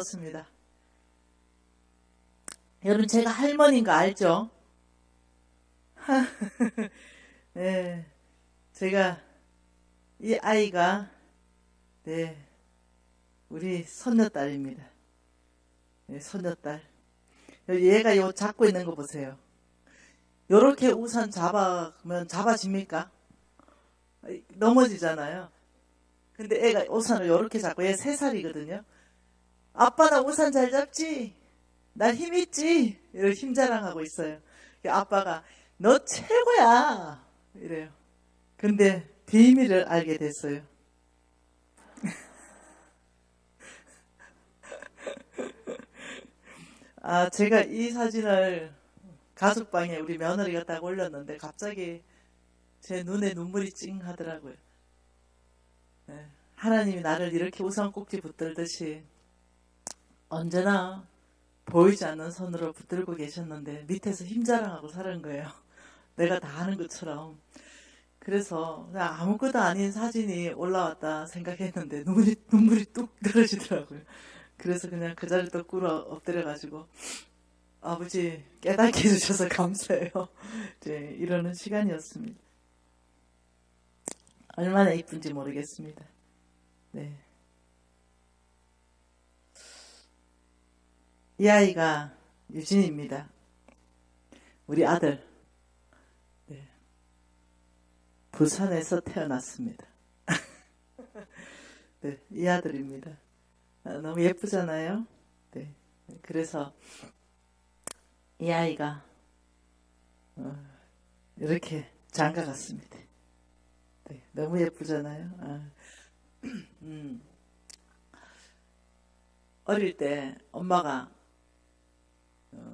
있었습니다. 여러분, 제가 할머니인 거 알죠? 네, 제가 이 아이가 네, 우리 손녀딸입니다. 네, 손녀딸. 얘가 요 잡고 있는 거 보세요. 요렇게 우산 잡으면 잡아집니까? 넘어지잖아요. 근데 애가 우산을 요렇게 잡고, 얘 3살이거든요. 아빠 나 우산 잘 잡지? 나 힘 있지? 이렇게 힘 자랑하고 있어요. 아빠가 너 최고야! 이래요. 근데 비밀을 알게 됐어요. 제가 이 사진을 가족방에 우리 며느리가 딱 올렸는데 갑자기 제 눈에 눈물이 찡 하더라고요. 네, 하나님이 나를 이렇게 우산 꼭지 붙들듯이 언제나 보이지 않는 손으로 붙들고 계셨는데 밑에서 힘자랑하고 사는 거예요. 내가 다 하는 것처럼. 그래서 그냥 아무것도 아닌 사진이 올라왔다 생각했는데 눈물이 뚝 떨어지더라고요. 그래서 그냥 그 자리에 또 꿇어 엎드려가지고 아버지 깨닫게 해주셔서 감사해요. 이제 이러는 시간이었습니다. 얼마나 이쁜지 모르겠습니다. 네. 이 아이가 유진입니다. 우리 아들. 네. 부산에서 태어났습니다. 네, 이 아들입니다. 너무 예쁘잖아요. 네. 그래서 이 아이가 이렇게 장가 갔습니다. 네, 너무 예쁘잖아요. 어릴 때 엄마가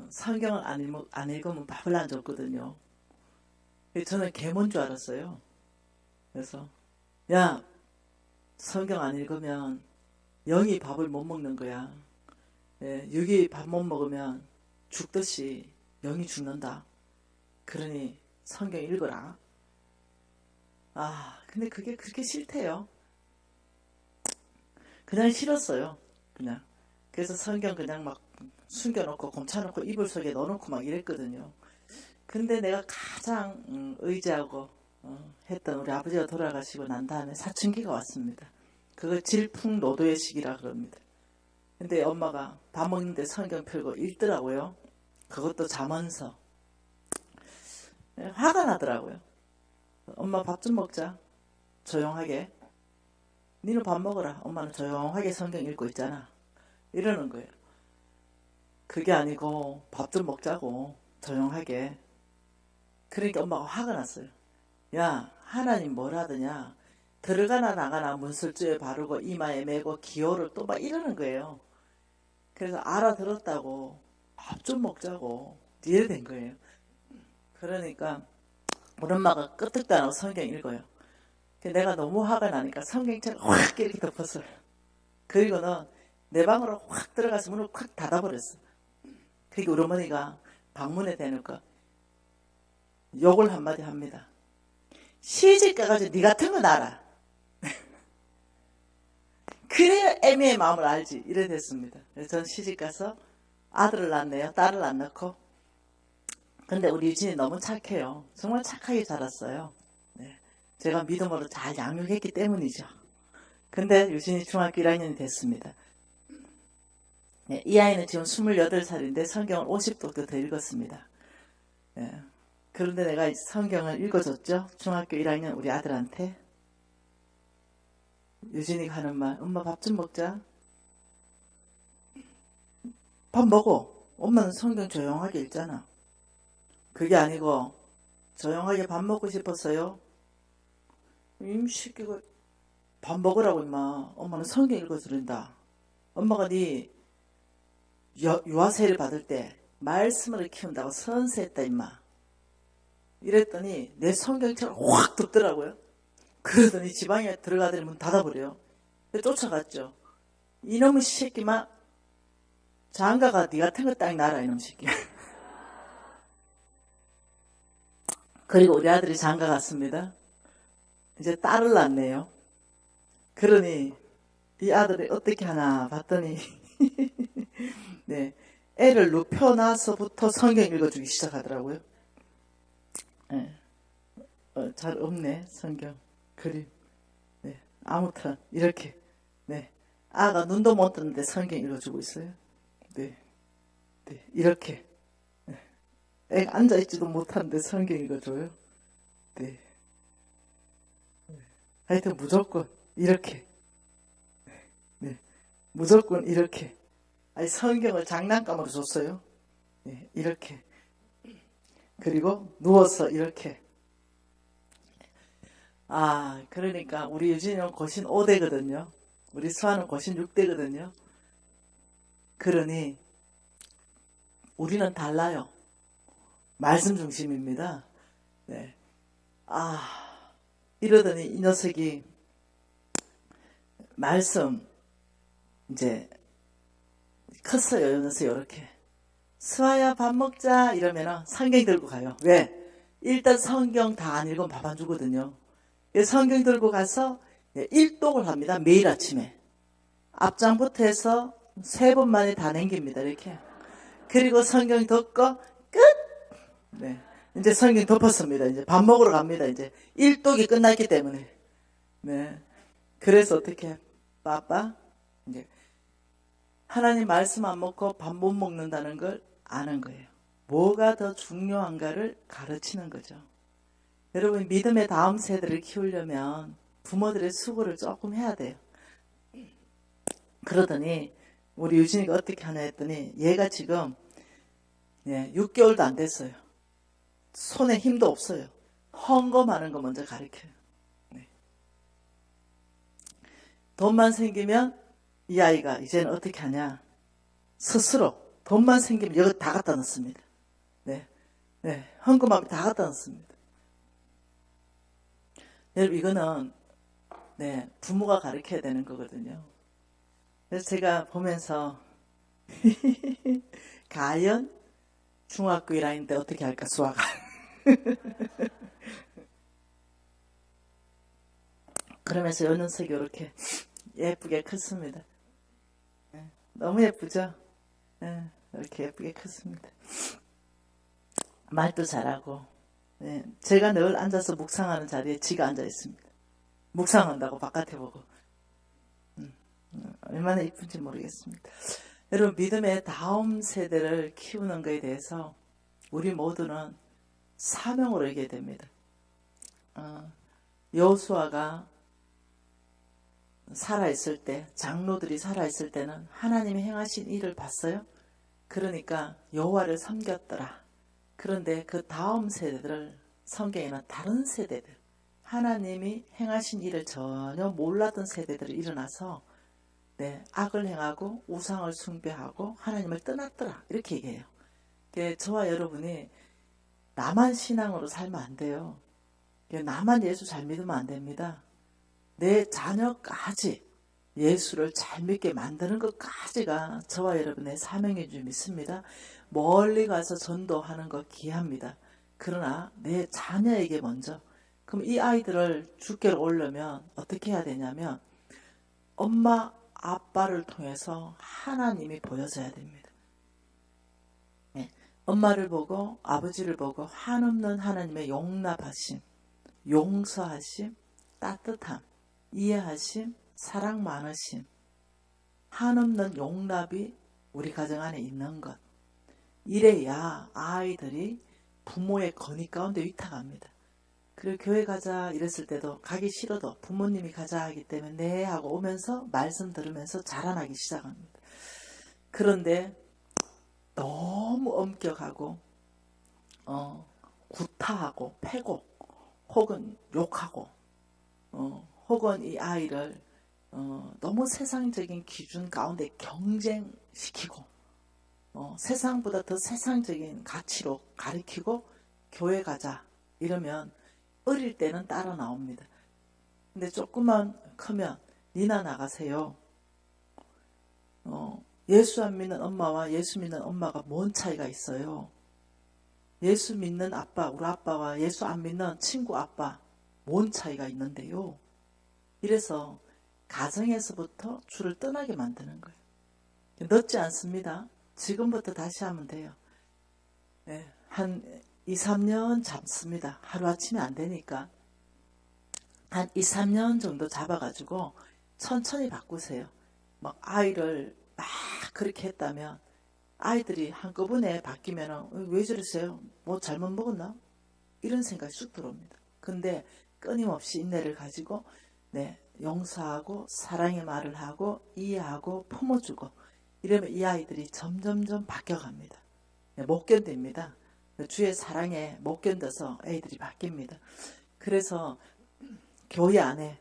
성경을 안 읽으면 밥을 안 줬거든요. 저는 개몬 줄 알았어요. 그래서 야, 성경 안 읽으면 영이 밥을 못 먹는 거야. 예, 육이 밥 못 먹으면 죽듯이 영이 죽는다. 그러니 성경 읽어라. 근데 그게 그렇게 싫대요. 그냥 싫었어요. 그냥. 그래서 성경 그냥 막 숨겨놓고 곰차놓고 이불 속에 넣어놓고 막 이랬거든요. 근데 내가 가장 의지하고 했던 우리 아버지가 돌아가시고 난 다음에 사춘기가 왔습니다. 그걸 질풍노도의 시기라 그럽니다. 근데 엄마가 밥 먹는데 성경 펴고 읽더라고요. 그것도 자면서. 화가 나더라고요. 엄마 밥 좀 먹자. 조용하게. 니는 밥 먹어라. 엄마는 조용하게 성경 읽고 있잖아. 이러는 거예요. 그게 아니고 밥 좀 먹자고. 조용하게. 그러니까 엄마가 화가 났어요. 야, 하나님 뭘 하더냐. 들어가나 나가나 문설주에 바르고 이마에 메고 기호를 또 막 이러는 거예요. 그래서 알아들었다고 밥 좀 먹자고 이래 된 거예요. 그러니까 우리 엄마가 끄떡도 안 하고 성경 읽어요. 내가 너무 화가 나니까 성경책을 확 이렇게 덮었어요. 그리고는 내 방으로 확 들어가서 문을 확 닫아버렸어. 그러니까 우리 어머니가 방문에 대놓고 욕을 한마디 합니다. 시집 가가지고 네 같은 거 놔라. 그래야 애미의 마음을 알지. 이래 됐습니다. 그래서 전 시집가서 아들을 낳았네요. 딸을 안 낳고. 근데 우리 유진이 너무 착해요. 정말 착하게 자랐어요. 네. 제가 믿음으로 잘 양육했기 때문이죠. 근데 유진이 중학교 1학년이 됐습니다. 네, 이 아이는 지금 28살인데 성경을 50독도 더 읽었습니다. 네. 그런데 내가 성경을 읽어줬죠. 중학교 1학년 우리 아들한테. 유진이가 하는 말, 엄마 밥 좀 먹자. 밥 먹어. 엄마는 성경 조용하게 읽잖아. 그게 아니고 조용하게 밥 먹고 싶었어요. 이 새끼가 밥 먹으라고 임마. 엄마는 성경 읽어주린다. 엄마가 네 유아세를 받을 때 말씀을 키운다고 선세했다 임마. 이랬더니 내 성경책을 확 덮더라고요. 그러더니 지방에 들어가더니 문 닫아버려요. 쫓아갔죠. 이놈의 새끼만 장가가 네 같은 거 딱 놔라 이놈 새끼. 그리고 우리 아들이 장가 갔습니다. 이제 딸을 낳네요. 그러니 이 아들이 어떻게 하나 봤더니 네, 애를 눕혀놔서부터 성경 읽어주기 시작하더라고요. 네. 잘 없네 성경 그림. 네, 아무튼 이렇게 네, 아가 눈도 못 뜨는데 성경 읽어주고 있어요. 네, 네 이렇게 네. 애가 앉아있지도 못하는데 성경 읽어줘요. 네, 하여튼 무조건 이렇게 네, 무조건 이렇게. 아니 성경을 장난감으로 줬어요. 네, 이렇게. 그리고 누워서 이렇게. 그러니까 우리 유진이는 고신 5대거든요. 우리 수아는 고신 6대거든요. 그러니 우리는 달라요. 말씀 중심입니다. 네. 이러더니 이 녀석이 말씀 이제 컸어요. 이 녀석이 이렇게. 수아야 밥 먹자 이러면 성경 들고 가요. 왜? 일단 성경 다 안 읽으면 밥 안 주거든요. 성경 들고 가서 일독을 합니다. 매일 아침에. 앞장부터 해서 3번 만에 다 남깁니다. 이렇게. 그리고 성경 덮고 끝! 네. 이제 성경 덮었습니다. 이제 밥 먹으러 갑니다. 이제 일독이 끝났기 때문에. 네. 그래서 어떻게 빠빠 이제 하나님 말씀 안 먹고 밥 못 먹는다는 걸 아는 거예요. 뭐가 더 중요한가를 가르치는 거죠. 여러분 믿음의 다음 세대를 키우려면 부모들의 수고를 조금 해야 돼요. 그러더니 우리 유진이가 어떻게 하냐 했더니 얘가 지금 6개월도 안 됐어요. 손에 힘도 없어요. 헌금하는 거 먼저 가르쳐요. 네. 돈만 생기면 이 아이가 이제는 어떻게 하냐. 스스로 돈만 생기면 여기 다 갖다 넣습니다. 네. 네. 헌금하면 다 갖다 넣습니다. 여러분 이거는 부모가 가르쳐야 되는 거거든요. 그래서 제가 보면서 과연 중학교 1학년 때 어떻게 할까 수아가. 그러면서 요 녀석이 이렇게 예쁘게 컸습니다. 너무 예쁘죠? 이렇게 예쁘게 컸습니다. 말도 잘하고 제가 늘 앉아서 묵상하는 자리에 지가 앉아 있습니다. 묵상한다고 바깥에 보고. 얼마나 이쁜지 모르겠습니다. 여러분 믿음의 다음 세대를 키우는 것에 대해서 우리 모두는 사명으로 얘기해야 됩니다. 여호수아가 살아있을 때, 장로들이 살아있을 때는 하나님이 행하신 일을 봤어요. 그러니까 여호와를 섬겼더라. 그런데 그 다음 세대들, 성경에는 다른 세대들, 하나님이 행하신 일을 전혀 몰랐던 세대들이 일어나서 악을 행하고 우상을 숭배하고 하나님을 떠났더라. 이렇게 얘기해요. 저와 여러분이 나만 신앙으로 살면 안 돼요. 나만 예수 잘 믿으면 안 됩니다. 내 자녀까지 예수를 잘 믿게 만드는 것까지가 저와 여러분의 사명인 줄 믿습니다. 멀리 가서 전도하는 거 귀합니다. 그러나 내 자녀에게 먼저. 그럼 이 아이들을 주께로 오려면 어떻게 해야 되냐면 엄마 아빠를 통해서 하나님이 보여져야 됩니다. 엄마를 보고 아버지를 보고 한없는 하나님의 용납하심, 용서하심, 따뜻함, 이해하심, 사랑 많으심, 한없는 용납이 우리 가정 안에 있는 것. 이래야 아이들이 부모의 건의 가운데 위탁합니다. 그리고 교회 가자 이랬을 때도 가기 싫어도 부모님이 가자 하기 때문에 네 하고 오면서 말씀 들으면서 자라나기 시작합니다. 그런데 너무 엄격하고 구타하고 패고 혹은 욕하고 혹은 이 아이를 너무 세상적인 기준 가운데 경쟁시키고 세상보다 더 세상적인 가치로 가르치고 교회 가자 이러면 어릴 때는 따라 나옵니다. 근데 조금만 크면 니나 나가세요. 예수 안 믿는 엄마와 예수 믿는 엄마가 뭔 차이가 있어요? 예수 믿는 아빠, 우리 아빠와 예수 안 믿는 친구 아빠 뭔 차이가 있는데요? 이래서 가정에서부터 줄을 떠나게 만드는 거예요. 늦지 않습니다. 지금부터 다시 하면 돼요. 네, 한 2, 3년 잡습니다. 하루아침에 안 되니까. 한 2, 3년 정도 잡아가지고 천천히 바꾸세요. 막 아이를 막 그렇게 했다면 아이들이 한꺼번에 바뀌면 왜 저러세요? 뭐 잘못 먹었나? 이런 생각이 쑥 들어옵니다. 근데 끊임없이 인내를 가지고 네, 용서하고 사랑의 말을 하고 이해하고 품어주고 이러면 이 아이들이 점점점 바뀌어갑니다. 네, 못 견딥니다. 주의 사랑에 못 견뎌서 애들이 바뀝니다. 그래서 교회 안에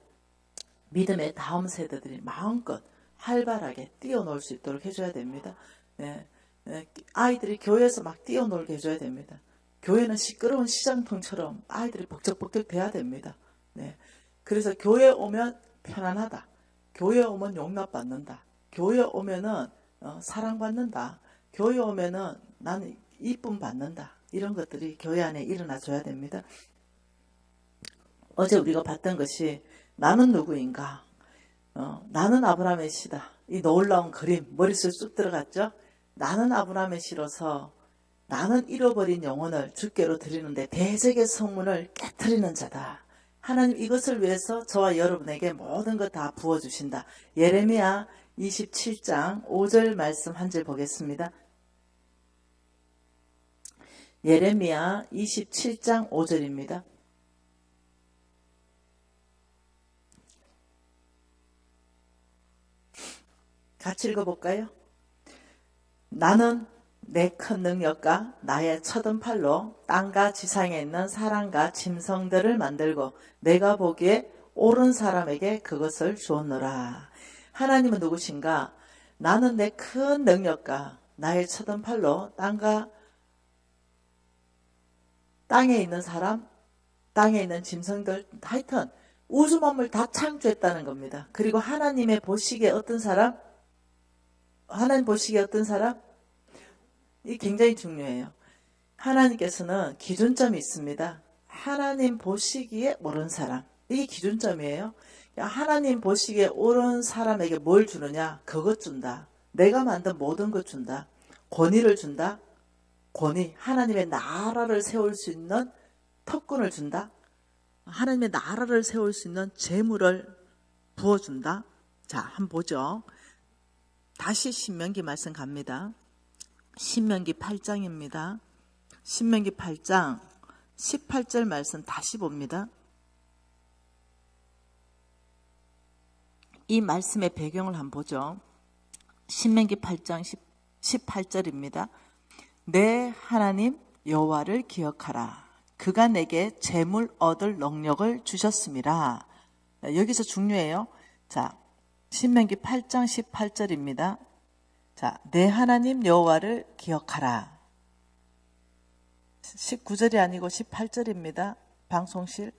믿음의 다음 세대들이 마음껏 활발하게 뛰어놀 수 있도록 해줘야 됩니다. 네, 네, 아이들이 교회에서 막 뛰어놀게 해줘야 됩니다. 교회는 시끄러운 시장통처럼 아이들이 벅적벅적 돼야 됩니다. 네, 그래서 교회 오면 편안하다. 교회 오면 용납받는다. 교회 오면은 사랑받는다. 교회 오면은 나는 이쁨 받는다. 이런 것들이 교회 안에 일어나 줘야 됩니다. 어제 우리가 봤던 것이 나는 누구인가? 나는 아브라함의 씨다. 이 놀라운 그림 머릿속에 쑥 들어갔죠? 나는 아브라함의 씨로서 나는 잃어버린 영혼을 주께로 드리는데 대적의 성문을 깨트리는 자다. 하나님 이것을 위해서 저와 여러분에게 모든 것 다 부어주신다. 예레미야 27장 5절 말씀 한 절 보겠습니다. 예레미야 27장 5절입니다. 같이 읽어볼까요? 나는 내 큰 능력과 나의 쳐든 팔로 땅과 지상에 있는 사람과 짐승들을 만들고 내가 보기에 옳은 사람에게 그것을 주었노라. 하나님은 누구신가? 나는 내 큰 능력과 나의 쳐든 팔로 땅에 있는 사람, 땅에 있는 짐승들, 하여튼 우주 만물 다 창조했다는 겁니다. 그리고 하나님의 보시기에 어떤 사람? 하나님 보시기에 어떤 사람? 이 굉장히 중요해요. 하나님께서는 기준점이 있습니다. 하나님 보시기에 옳은 사람. 이게 기준점이에요. 하나님 보시기에 옳은 사람에게 뭘 주느냐? 그것 준다. 내가 만든 모든 것 준다. 권위를 준다. 권위. 하나님의 나라를 세울 수 있는 특권을 준다. 하나님의 나라를 세울 수 있는 재물을 부어준다. 자, 한번 보죠. 다시 신명기 말씀 갑니다. 신명기 8장입니다. 신명기 8장 18절 말씀 다시 봅니다. 이 말씀의 배경을 한번 보죠. 신명기 8장 18절입니다. 내 하나님 여호와를 기억하라. 그가 내게 재물 얻을 능력을 주셨음이라. 여기서 중요해요. 자, 신명기 8장 18절입니다. 자, 내 하나님 여호와를 기억하라. 19절이 아니고 18절입니다. 방송실.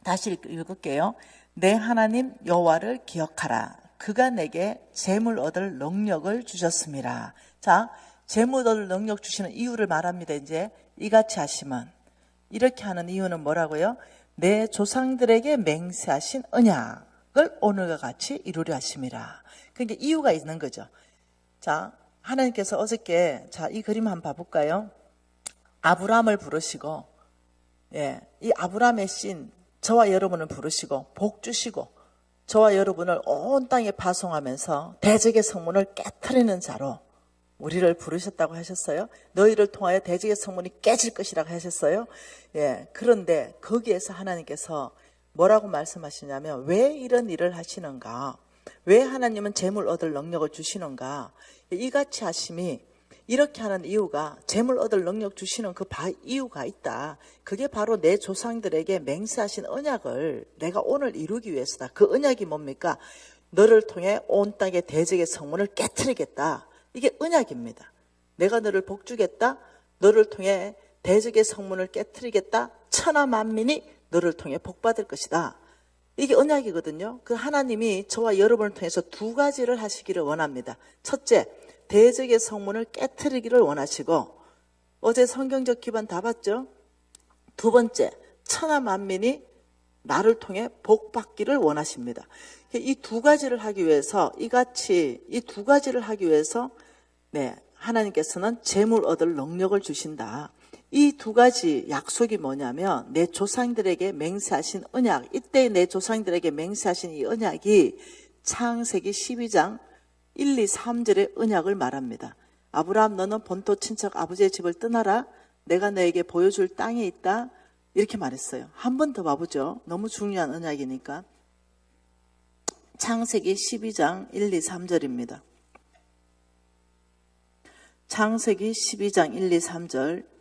다시 읽을게요. 내 하나님 여호와를 기억하라. 그가 내게 재물 얻을 능력을 주셨음이라. 자, 재물 얻을 능력 주시는 이유를 말합니다. 이제 이같이 하시면. 이렇게 하는 이유는 뭐라고요? 내 조상들에게 맹세하신 언약을 오늘과 같이 이루려 하심이라. 그러니까 이유가 있는 거죠. 자, 하나님께서 어저께 자, 이 그림 한번 봐볼까요? 아브라함을 부르시고, 예, 이 아브라함의 신 저와 여러분을 부르시고 복 주시고 저와 여러분을 온 땅에 파송하면서 대적의 성문을 깨트리는 자로 우리를 부르셨다고 하셨어요. 너희를 통하여 대적의 성문이 깨질 것이라고 하셨어요. 예, 그런데 거기에서 하나님께서 뭐라고 말씀하시냐면 왜 이런 일을 하시는가? 왜 하나님은 재물 얻을 능력을 주시는가? 이같이 하심이 이렇게 하는 이유가 재물 얻을 능력 주시는 그 이유가 있다. 그게 바로 내 조상들에게 맹세하신 언약을 내가 오늘 이루기 위해서다. 그 언약이 뭡니까? 너를 통해 온 땅의 대적의 성문을 깨트리겠다. 이게 언약입니다. 내가 너를 복주겠다. 너를 통해 대적의 성문을 깨트리겠다. 천하 만민이 너를 통해 복받을 것이다. 이게 언약이거든요. 그 하나님이 저와 여러분을 통해서 두 가지를 하시기를 원합니다. 첫째, 대적의 성문을 깨트리기를 원하시고 어제 성경적 기반 다 봤죠? 두 번째, 천하 만민이 나를 통해 복받기를 원하십니다. 이 두 가지를 하기 위해서 이같이 이 두 가지를 하기 위해서 네, 하나님께서는 재물 얻을 능력을 주신다. 이 두 가지 약속이 뭐냐면 내 조상들에게 맹세하신 언약, 이때 내 조상들에게 맹세하신 이 언약이 창세기 12장 1, 2, 3절의 언약을 말합니다. 아브라함 너는 본토 친척 아버지의 집을 떠나라. 내가 너에게 보여줄 땅에 있다. 이렇게 말했어요. 한 번 더 봐보죠. 너무 중요한 언약이니까. 창세기 12장 1, 2, 3절입니다. 창세기 12장 1, 2, 3절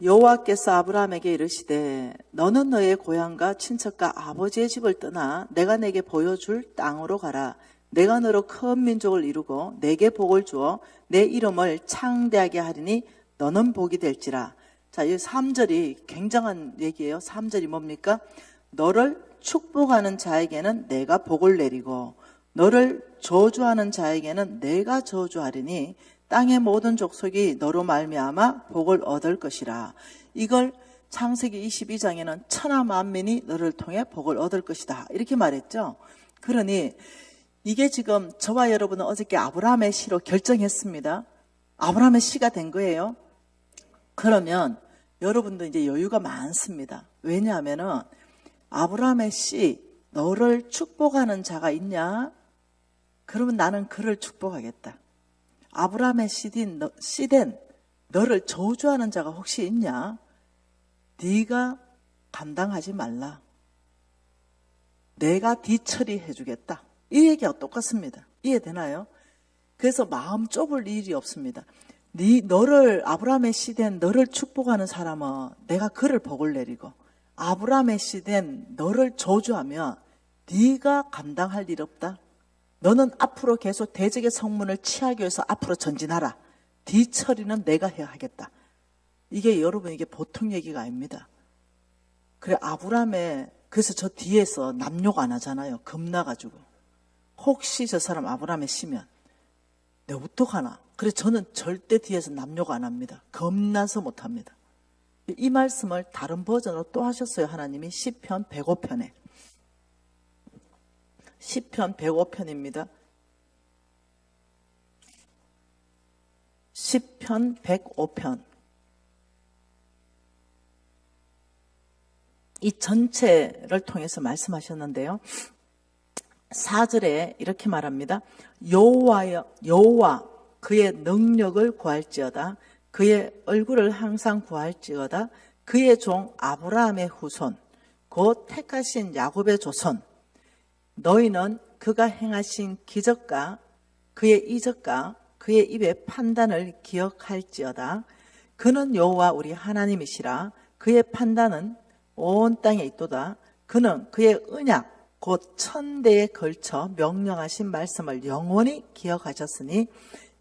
여호와께서 아브라함에게 이르시되 너는 너의 고향과 친척과 아버지의 집을 떠나 내가 내게 보여줄 땅으로 가라. 내가 너로 큰 민족을 이루고 내게 복을 주어 내 이름을 창대하게 하리니 너는 복이 될지라. 자, 이 3절이 굉장한 얘기예요. 3절이 뭡니까? 너를 축복하는 자에게는 내가 복을 내리고 너를 저주하는 자에게는 내가 저주하리니 땅의 모든 족속이 너로 말미암아 복을 얻을 것이라. 이걸 창세기 22장에는 천하 만민이 너를 통해 복을 얻을 것이다. 이렇게 말했죠. 그러니 이게 지금 저와 여러분은 어저께 아브라함의 시로 결정했습니다. 아브라함의 시가 된 거예요. 그러면 여러분도 이제 여유가 많습니다. 왜냐하면은 아브라함의 시, 너를 축복하는 자가 있냐? 그러면 나는 그를 축복하겠다. 아브라함의 씨된 너를 저주하는 자가 혹시 있냐? 네가 감당하지 말라. 내가 뒤처리해 주겠다. 이 얘기하고 똑같습니다. 이해되나요? 그래서 마음 좁을 일이 없습니다. 너를 아브라함의 씨된 너를 축복하는 사람은 내가 그를 복을 내리고 아브라함의 씨된 너를 저주하면 네가 감당할 일 없다. 너는 앞으로 계속 대적의 성문을 취하기 위해서 앞으로 전진하라. 뒤처리는 내가 해야 하겠다. 이게 여러분 이게 보통 얘기가 아닙니다. 그래 그래서 저 뒤에서 남욕 안 하잖아요. 겁나가지고. 혹시 저 사람 아브라함의 씨면 내가 어떡하나. 그래 저는 절대 뒤에서 남욕 안 합니다. 겁나서 못합니다. 이 말씀을 다른 버전으로 또 하셨어요. 하나님이 시편 105편에. 시편 105편입니다. 시편 105편. 이 전체를 통해서 말씀하셨는데요. 4절에 이렇게 말합니다. 여호와 그의 능력을 구할지어다. 그의 얼굴을 항상 구할지어다. 그의 종 아브라함의 후손 곧 택하신 야곱의 조손 너희는 그가 행하신 기적과 그의 이적과 그의 입의 판단을 기억할지어다. 그는 여호와 우리 하나님이시라. 그의 판단은 온 땅에 있도다. 그는 그의 언약 곧 천대에 걸쳐 명령하신 말씀을 영원히 기억하셨으니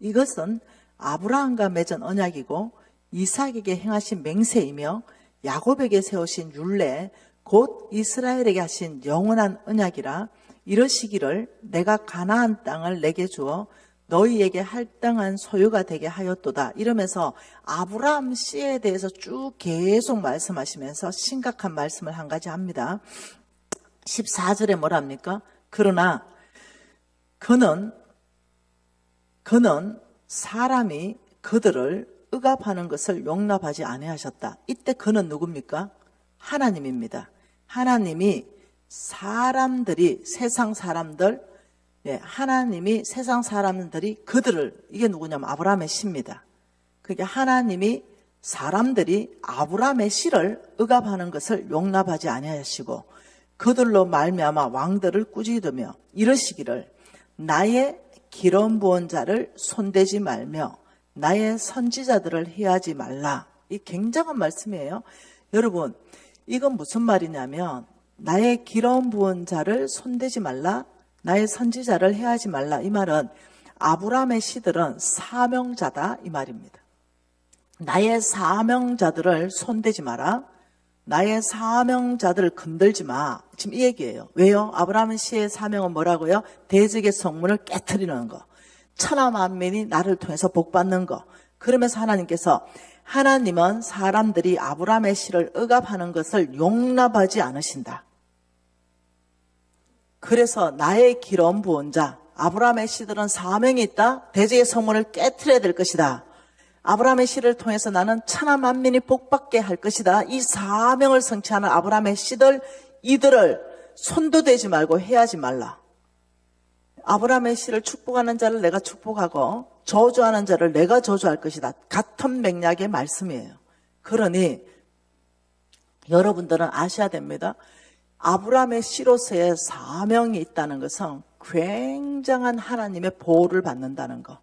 이것은 아브라함과 맺은 언약이고 이삭에게 행하신 맹세이며 야곱에게 세우신 율례 곧 이스라엘에게 하신 영원한 언약이라. 이러시기를 내가 가나안 땅을 내게 주어 너희에게 할당한 소유가 되게 하였도다. 이러면서 아브라함 씨에 대해서 쭉 계속 말씀하시면서 심각한 말씀을 한 가지 합니다. 14절에 뭐랍니까? 그러나 그는 사람이 그들을 억압하는 것을 용납하지 아니하셨다. 이때 그는 누굽니까? 하나님입니다. 하나님이 세상 사람들, 하나님이 세상 사람들이 그들을, 이게 누구냐면 아브라함의 씨입니다. 그게 하나님이 사람들이 아브라함의 씨를 억압하는 것을 용납하지 아니하시고 그들로 말미암아 왕들을 꾸짖으며 이러시기를 나의 기름 부은 자를 손대지 말며 나의 선지자들을 해하지 말라. 이 굉장한 말씀이에요. 여러분, 이건 무슨 말이냐면 나의 기름 부은 자를 손대지 말라, 나의 선지자를 해하지 말라. 이 말은 아브라함의 씨들은 사명자다 이 말입니다. 나의 사명자들을 손대지 마라. 나의 사명자들을 건들지 마. 지금 이 얘기예요. 왜요? 아브라함 씨의 사명은 뭐라고요? 대적의 성문을 깨트리는 거. 천하 만민이 나를 통해서 복받는 거. 그러면서 하나님은 사람들이 아브라함의 씨를 억압하는 것을 용납하지 않으신다. 그래서 나의 기름 부은 자, 아브라함의 씨들은 사명이 있다. 대적의 성문을 깨트려야 될 것이다. 아브라함의 씨를 통해서 나는 천하 만민이 복받게 할 것이다. 이 사명을 성취하는 아브라함의 씨들, 이들을 손도 대지 말고 해하지 말라. 아브라함의 씨를 축복하는 자를 내가 축복하고 저주하는 자를 내가 저주할 것이다. 같은 맥락의 말씀이에요. 그러니 여러분들은 아셔야 됩니다. 아브라함의 씨로서의 사명이 있다는 것은 굉장한 하나님의 보호를 받는다는 거.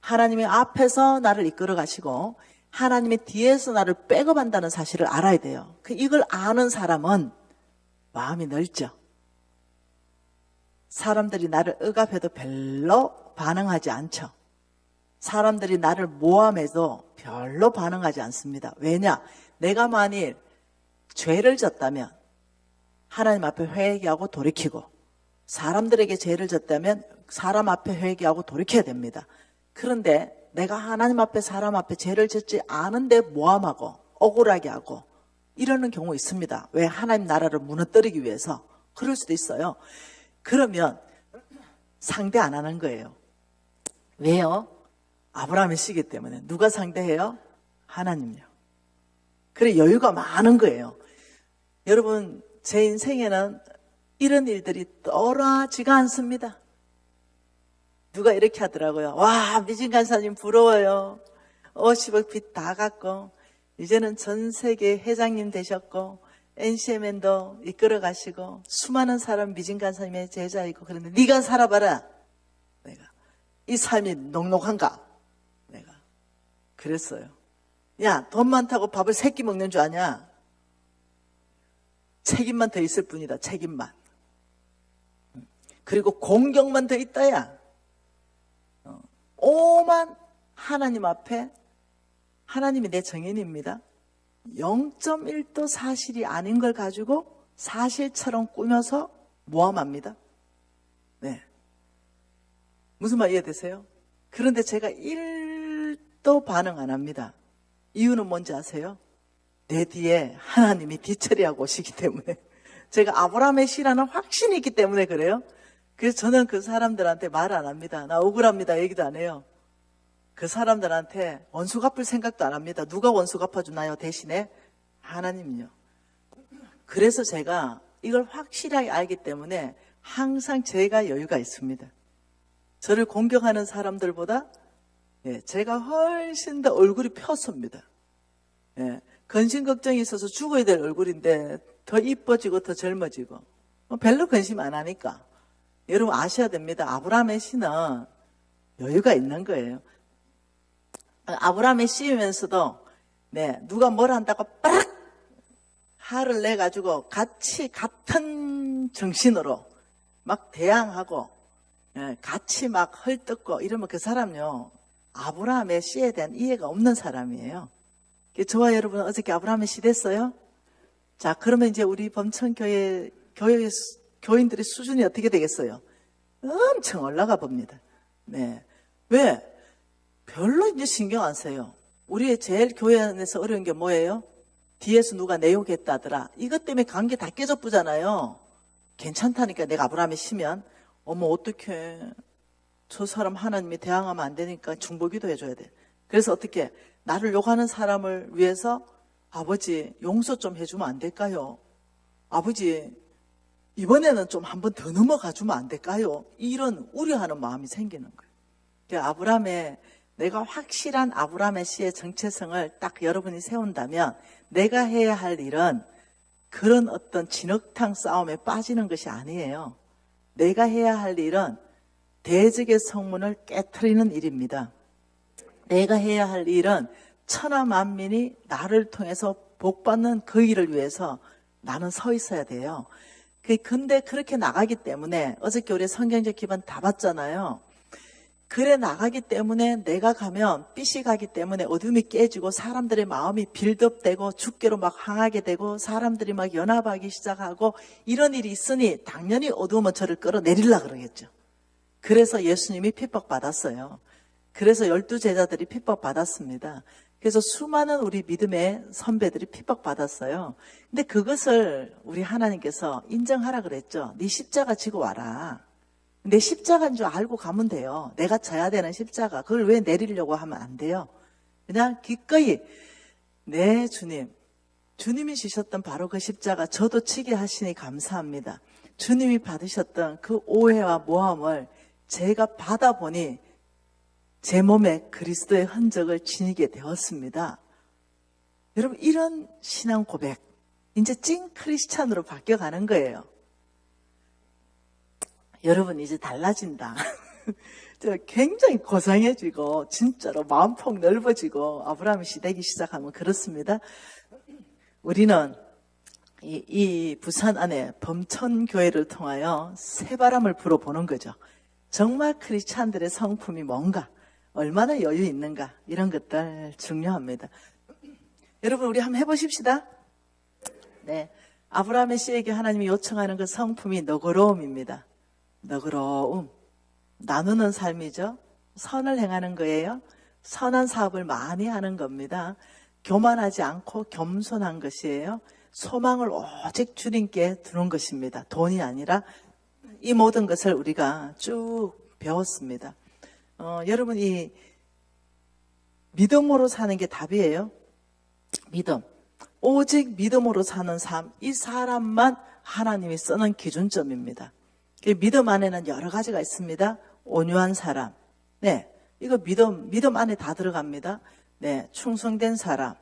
하나님의 앞에서 나를 이끌어 가시고 하나님의 뒤에서 나를 백업한다는 사실을 알아야 돼요. 이걸 아는 사람은 마음이 넓죠. 사람들이 나를 억압해도 별로 반응하지 않죠. 사람들이 나를 모함해도 별로 반응하지 않습니다. 왜냐? 내가 만일 죄를 졌다면 하나님 앞에 회개하고 돌이키고, 사람들에게 죄를 졌다면 사람 앞에 회개하고 돌이켜야 됩니다. 그런데 내가 하나님 앞에 사람 앞에 죄를 짓지 않은데 모함하고 억울하게 하고 이러는 경우 있습니다. 왜? 하나님 나라를 무너뜨리기 위해서. 그럴 수도 있어요. 그러면 상대 안 하는 거예요. 왜요? 아브라함의 씨기 때문에. 누가 상대해요? 하나님요. 그래 여유가 많은 거예요. 여러분, 제 인생에는 이런 일들이 떠나지가 않습니다. 누가 이렇게 하더라고요. 와, 미진 간사님 부러워요. 50억 빚 다 갚고 이제는 전 세계 회장님 되셨고 NCMN도 이끌어 가시고 수많은 사람 미진 간사님의 제자이고, 그런데 네가 살아봐라. 내가 이 삶이 녹록한가? 내가 그랬어요. 야, 돈 많다고 밥을 3끼 먹는 줄 아냐? 책임만 더 있을 뿐이다. 책임만. 그리고 공격만 더 있다야. 오만 하나님 앞에, 하나님이 내 정인입니다. 0.1도 사실이 아닌 걸 가지고 사실처럼 꾸며서 모함합니다. 네. 무슨 말 이해되세요? 그런데 제가 1도 반응 안 합니다. 이유는 뭔지 아세요? 내 뒤에 하나님이 뒤처리하고 오시기 때문에. 제가 아브라함의 씨라는 확신이 있기 때문에 그래요. 그래서 저는 그 사람들한테 말 안 합니다. 나 억울합니다 얘기도 안 해요. 그 사람들한테 원수 갚을 생각도 안 합니다. 누가 원수 갚아주나요? 대신에 하나님요. 그래서 제가 이걸 확실하게 알기 때문에 항상 제가 여유가 있습니다. 저를 공격하는 사람들보다 제가 훨씬 더 얼굴이 폈습니다. 근심 걱정이 있어서 죽어야 될 얼굴인데 더 이뻐지고 더 젊어지고 별로 근심 안 하니까. 여러분 아셔야 됩니다. 아브라함의 씨는 여유가 있는 거예요. 아브라함의 씨이면서도 누가 뭘 한다고 빡 화를 내가지고 같이 같은 정신으로 막 대항하고 같이 막 헐뜯고 이러면 그 사람요 아브라함의 씨에 대한 이해가 없는 사람이에요. 저와 여러분 어저께 아브라함의 씨 됐어요? 자, 그러면 이제 우리 범천교회 교인들의 수준이 어떻게 되겠어요? 엄청 올라가 봅니다. 네. 왜? 별로 이제 신경 안 써요. 우리의 제일 교회 안에서 어려운 게 뭐예요? 뒤에서 누가 내 욕했다더라. 이것 때문에 관계 다 깨져보잖아요. 괜찮다니까 내가 아브라함이 쉬면 어머 어떡해. 저 사람 하나님이 대항하면 안 되니까 중보기도 해줘야 돼. 그래서 어떻게 나를 욕하는 사람을 위해서 아버지 용서 좀 해주면 안 될까요? 아버지 이번에는 좀 한 번 더 넘어가 주면 안 될까요? 이런 우려하는 마음이 생기는 거예요. 아브라함의 내가 확실한 아브라함의 씨의 정체성을 딱 여러분이 세운다면 내가 해야 할 일은 그런 어떤 진흙탕 싸움에 빠지는 것이 아니에요. 내가 해야 할 일은 대적의 성문을 깨트리는 일입니다. 내가 해야 할 일은 천하 만민이 나를 통해서 복받는 그 일을 위해서 나는 서 있어야 돼요. 근데 그렇게 나가기 때문에 어저께 우리 성경적 기반 다 봤잖아요. 그래 나가기 때문에 내가 가면 삐시 가기 때문에 어둠이 깨지고 사람들의 마음이 빌드업되고 죽게로 막 항하게 되고 사람들이 막 연합하기 시작하고 이런 일이 있으니 당연히 어두움은 저를 끌어내리려고 그러겠죠. 그래서 예수님이 핍박받았어요. 그래서 12제자들이 핍박받았습니다. 그래서 수많은 우리 믿음의 선배들이 핍박받았어요. 근데 그것을 우리 하나님께서 인정하라 그랬죠. 네 십자가 지고 와라. 내 십자가인 줄 알고 가면 돼요. 내가 져야 되는 십자가. 그걸 왜 내리려고 하면 안 돼요. 그냥 기꺼이 네 주님, 주님이 지셨던 바로 그 십자가 저도 지게 하시니 감사합니다. 주님이 받으셨던 그 오해와 모함을 제가 받아보니 제 몸에 그리스도의 흔적을 지니게 되었습니다. 여러분, 이런 신앙 고백, 이제 찐 크리스찬으로 바뀌어가는 거예요. 여러분, 이제 달라진다. 굉장히 고상해지고 진짜로 마음폭 넓어지고 아브라함이 시대기 시작하면 그렇습니다. 우리는 이 부산 안에 범천교회를 통하여 새바람을 불어보는 거죠. 정말 크리스찬들의 성품이 뭔가, 얼마나 여유 있는가, 이런 것들 중요합니다. 여러분, 우리 한번 해보십시다. 네, 아브라함의 씨에게 하나님이 요청하는 그 성품이 너그러움입니다. 너그러움, 나누는 삶이죠. 선을 행하는 거예요. 선한 사업을 많이 하는 겁니다. 교만하지 않고 겸손한 것이에요. 소망을 오직 주님께 두는 것입니다. 돈이 아니라. 이 모든 것을 우리가 쭉 배웠습니다. 여러분, 이 믿음으로 사는 게 답이에요. 믿음, 오직 믿음으로 사는 삶, 이 사람만 하나님이 쓰는 기준점입니다. 믿음 안에는 여러 가지가 있습니다. 온유한 사람, 네, 이거 믿음 안에 다 들어갑니다. 네, 충성된 사람,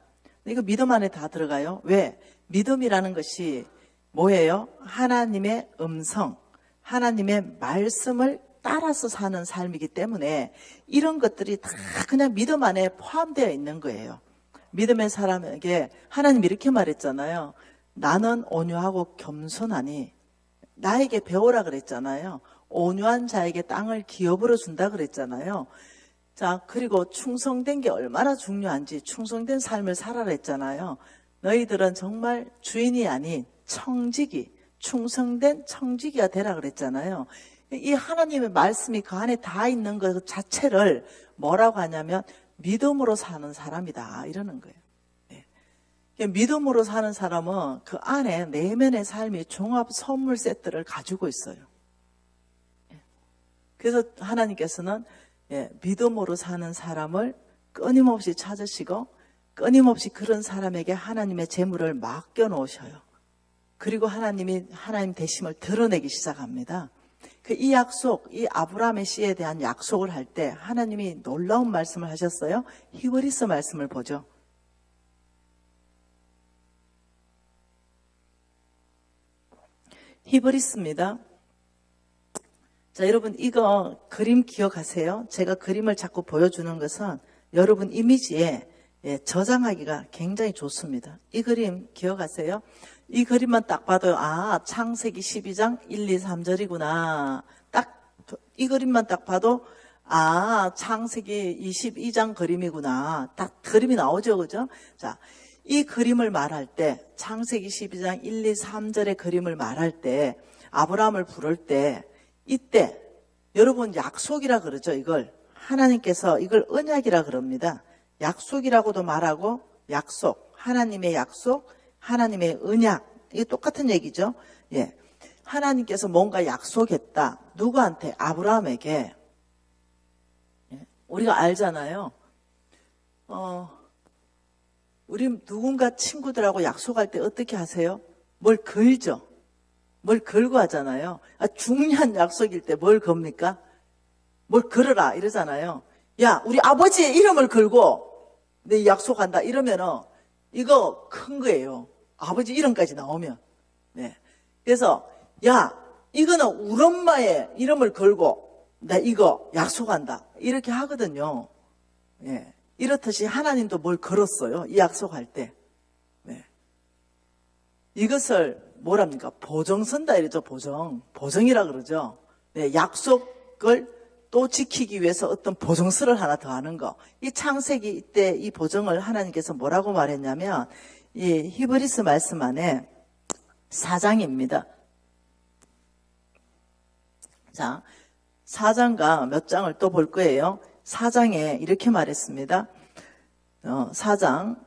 이거 믿음 안에 다 들어가요. 왜? 믿음이라는 것이 뭐예요? 하나님의 음성, 하나님의 말씀을 따라서 사는 삶이기 때문에 이런 것들이 다 그냥 믿음 안에 포함되어 있는 거예요. 믿음의 사람에게 하나님이 이렇게 말했잖아요. 나는 온유하고 겸손하니 나에게 배우라 그랬잖아요. 온유한 자에게 땅을 기업으로 준다 그랬잖아요. 자, 그리고 충성된 게 얼마나 중요한지 충성된 삶을 살아라 했잖아요. 너희들은 정말 주인이 아닌 청지기, 충성된 청지기가 되라 그랬잖아요. 이 하나님의 말씀이 그 안에 다 있는 것 자체를 뭐라고 하냐면 믿음으로 사는 사람이다, 이러는 거예요. 네. 믿음으로 사는 사람은 그 안에 내면의 삶이 종합 선물 세트를 가지고 있어요. 그래서 하나님께서는 믿음으로 사는 사람을 끊임없이 찾으시고 끊임없이 그런 사람에게 하나님의 재물을 맡겨 놓으셔요. 그리고 하나님 되심을 드러내기 시작합니다. 이 약속, 이 아브라함의 씨에 대한 약속을 할 때 하나님이 놀라운 말씀을 하셨어요. 히브리서 말씀을 보죠. 히브리서입니다. 자, 여러분, 이거 그림 기억하세요? 제가 그림을 자꾸 보여주는 것은 여러분 이미지에 저장하기가 굉장히 좋습니다. 이 그림 기억하세요? 이 그림만 딱 봐도 창세기 12장 1, 2, 3절이구나. 딱 이 그림만 딱 봐도 창세기 22장 그림이구나. 딱 그림이 나오죠, 그죠? 자, 이 그림을 말할 때 창세기 12장 1, 2, 3절의 그림을 말할 때 아브라함을 부를 때 이때 여러분 약속이라 그러죠. 이걸 하나님께서 이걸 언약이라 그럽니다. 약속이라고도 말하고 약속, 하나님의 약속, 하나님의 언약, 이게 똑같은 얘기죠. 예, 하나님께서 뭔가 약속했다. 누구한테? 아브라함에게. 예, 우리가 알잖아요. 우리 누군가 친구들하고 약속할 때 어떻게 하세요? 뭘 걸죠. 뭘 걸고 하잖아요. 중요한 약속일 때 뭘 겁니까? 뭘 걸어라 이러잖아요. 야, 우리 아버지의 이름을 걸고 내 약속한다 이러면은 이거 큰 거예요. 아버지 이름까지 나오면. 네. 그래서 야, 이거는 우리 엄마의 이름을 걸고 나 이거 약속한다 이렇게 하거든요. 예. 이렇듯이 하나님도 뭘 걸었어요. 이 약속할 때. 네. 이것을 뭐랍니까? 보정선다 이러죠. 보정이라 그러죠. 네. 약속을 또 지키기 위해서 어떤 보정서를 하나 더 하는 거. 이 창세기 때 이 보정을 하나님께서 뭐라고 말했냐면 이 히브리서 말씀 안에 4장입니다. 자, 4장과 몇 장을 또 볼 거예요. 4장에 이렇게 말했습니다. 4장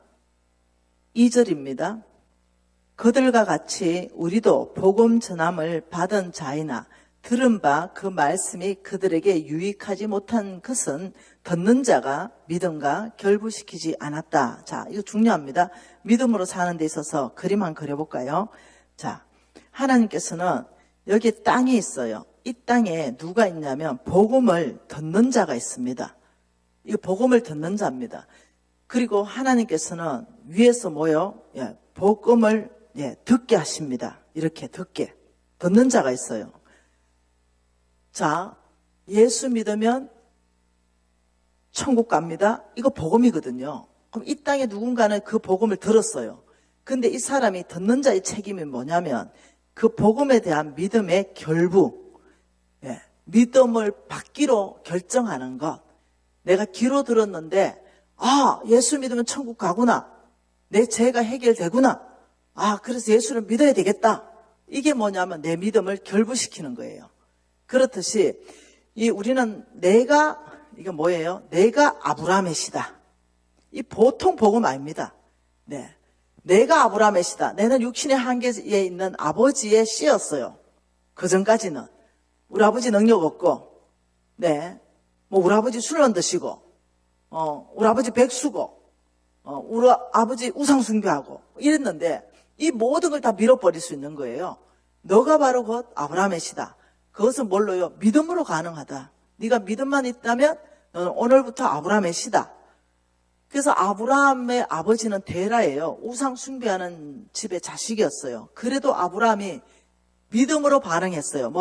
2절입니다. 그들과 같이 우리도 복음 전함을 받은 자이나 들은 바 그 말씀이 그들에게 유익하지 못한 것은 듣는 자가 믿음과 결부시키지 않았다. 자, 이거 중요합니다. 믿음으로 사는 데 있어서 그림 한번 그려볼까요? 자, 하나님께서는 여기 땅이 있어요. 이 땅에 누가 있냐면 복음을 듣는 자가 있습니다. 이거 복음을 듣는 자입니다. 그리고 하나님께서는 위에서 뭐요? 복음을 듣게 하십니다. 이렇게 듣는 자가 있어요. 자, 예수 믿으면 천국 갑니다. 이거 복음이거든요. 그럼 이 땅에 누군가는 그 복음을 들었어요. 근데 이 사람이 듣는 자의 책임이 뭐냐면 그 복음에 대한 믿음의 결부, 믿음을 받기로 결정하는 것. 내가 귀로 들었는데 예수 믿으면 천국 가구나. 내 죄가 해결되구나. 그래서 예수를 믿어야 되겠다. 이게 뭐냐면 내 믿음을 결부시키는 거예요. 그렇듯이 우리는 이게 뭐예요? 내가 아브라함의 시다. 이 보통 복음 아닙니다. 내가 아브라함의 시다. 내는 육신의 한계에 있는 아버지의 씨였어요. 그 전까지는 우리 아버지 능력 없고, 우리 아버지 술 안 드시고, 우리 아버지 백수고, 우리 아버지 우상 숭배하고 이랬는데 이 모든 걸 다 밀어버릴 수 있는 거예요. 너가 바로 곧 아브라함의 시다. 그것은 뭘로요? 믿음으로 가능하다. 네가 믿음만 있다면 너는 오늘부터 아브라함의 시다. 그래서 아브라함의 아버지는 데라예요. 우상 숭배하는 집의 자식이었어요. 그래도 아브라함이 믿음으로 반응했어요.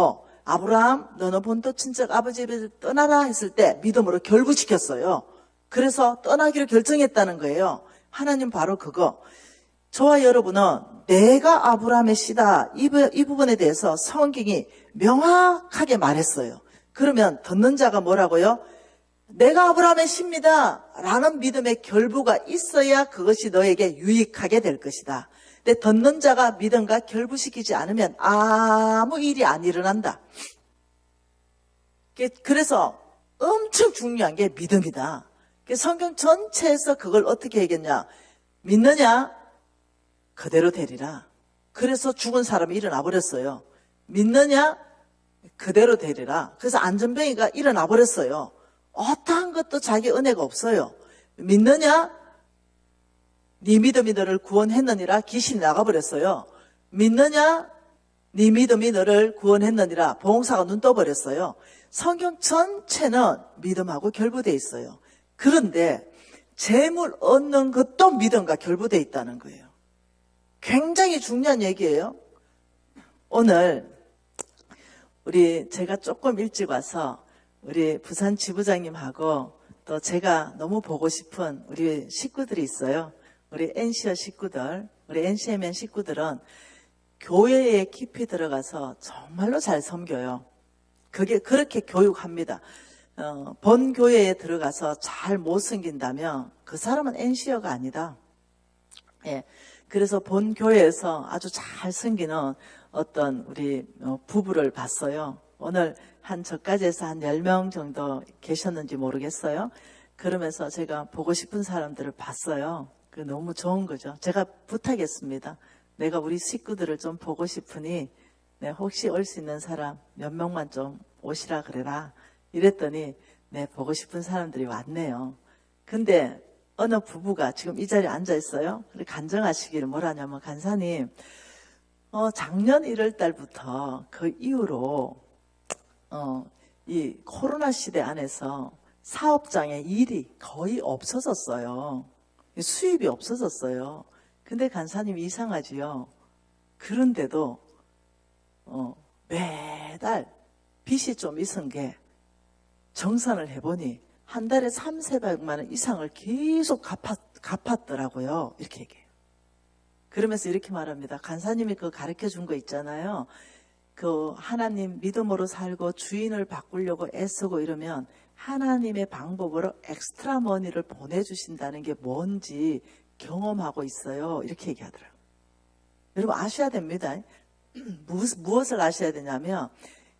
아브라함 너는 본토 친척 아버지 집에서 떠나라 했을 때 믿음으로 결부시켰어요. 그래서 떠나기로 결정했다는 거예요. 하나님 바로 그거. 저와 여러분은 내가 아브라함의 씨다. 이 부분에 대해서 성경이 명확하게 말했어요. 그러면 듣는 자가 뭐라고요? 내가 아브라함의 씨입니다. 라는 믿음의 결부가 있어야 그것이 너에게 유익하게 될 것이다. 근데 듣는 자가 믿음과 결부시키지 않으면 아무 일이 안 일어난다. 그래서 엄청 중요한 게 믿음이다. 성경 전체에서 그걸 어떻게 얘기했냐? 믿느냐? 그대로 되리라. 그래서 죽은 사람이 일어나 버렸어요. 믿느냐? 그대로 되리라. 그래서 안전병이가 일어나 버렸어요. 어떠한 것도 자기 은혜가 없어요. 믿느냐? 네 믿음이 너를 구원했느니라. 귀신이 나가버렸어요. 믿느냐? 네 믿음이 너를 구원했느니라. 보험사가 눈 떠버렸어요. 성경 전체는 믿음하고 결부되어 있어요. 그런데 재물 얻는 것도 믿음과 결부되어 있다는 거예요. 굉장히 중요한 얘기예요. 오늘 제가 조금 일찍 와서 우리 부산 지부장님하고 또 제가 너무 보고 싶은 우리 식구들이 있어요. 우리 NCO 식구들, 우리 NCMN 식구들은 교회에 깊이 들어가서 정말로 잘 섬겨요. 그렇게 교육합니다. 본 교회에 들어가서 잘 못 섬긴다면 그 사람은 NCO가 아니다. 그래서 본 교회에서 아주 잘 섬기는 어떤 우리 부부를 봤어요. 오늘 저까지 해서 한 10명 정도 계셨는지 모르겠어요. 그러면서 제가 보고 싶은 사람들을 봤어요. 너무 좋은 거죠. 제가 부탁했습니다. 내가 우리 식구들을 좀 보고 싶으니 혹시 올 수 있는 사람 몇 명만 좀 오시라 그래라. 이랬더니 보고 싶은 사람들이 왔네요. 근데 어느 부부가 지금 이 자리에 앉아 있어요. 간증하시기를 뭐라냐면, 간사님, 작년 1월 달부터 그 이후로 이 코로나 시대 안에서 사업장에 일이 거의 없어졌어요. 수입이 없어졌어요. 근데 간사님이 이상하지요. 그런데도 매달 빚이 좀 있은 게 정산을 해보니 한 달에 300~400만 원 이상을 계속 갚았더라고요. 이렇게 얘기해요. 그러면서 이렇게 말합니다. 간사님이 그거 가르쳐 준 거 있잖아요. 그 하나님 믿음으로 살고 주인을 바꾸려고 애쓰고 이러면 하나님의 방법으로 엑스트라 머니를 보내주신다는 게 뭔지 경험하고 있어요. 이렇게 얘기하더라고요. 여러분 아셔야 됩니다. 무엇을 아셔야 되냐면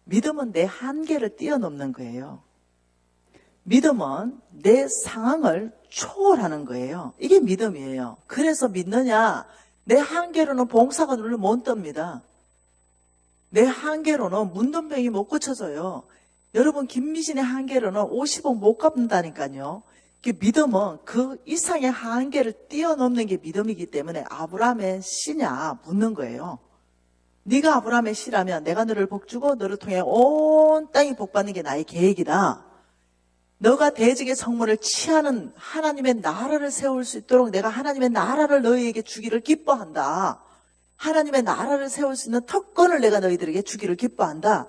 믿음은 내 한계를 뛰어넘는 거예요. 믿음은 내 상황을 초월하는 거예요. 이게 믿음이에요. 그래서 믿느냐? 내 한계로는 봉사가 눈을 못 뜹니다. 내 한계로는 문둥병이 못 고쳐져요. 여러분 김미진의 한계로는 50억 못 갚는다니까요. 그 믿음은 그 이상의 한계를 뛰어넘는 게 믿음이기 때문에 아브라함의 씨냐 묻는 거예요. 네가 아브라함의 씨라면 내가 너를 복주고 너를 통해 온 땅이 복받는 게 나의 계획이다. 너가 대적의 성문을 취하는 하나님의 나라를 세울 수 있도록 내가 하나님의 나라를 너희에게 주기를 기뻐한다. 하나님의 나라를 세울 수 있는 특권을 내가 너희들에게 주기를 기뻐한다.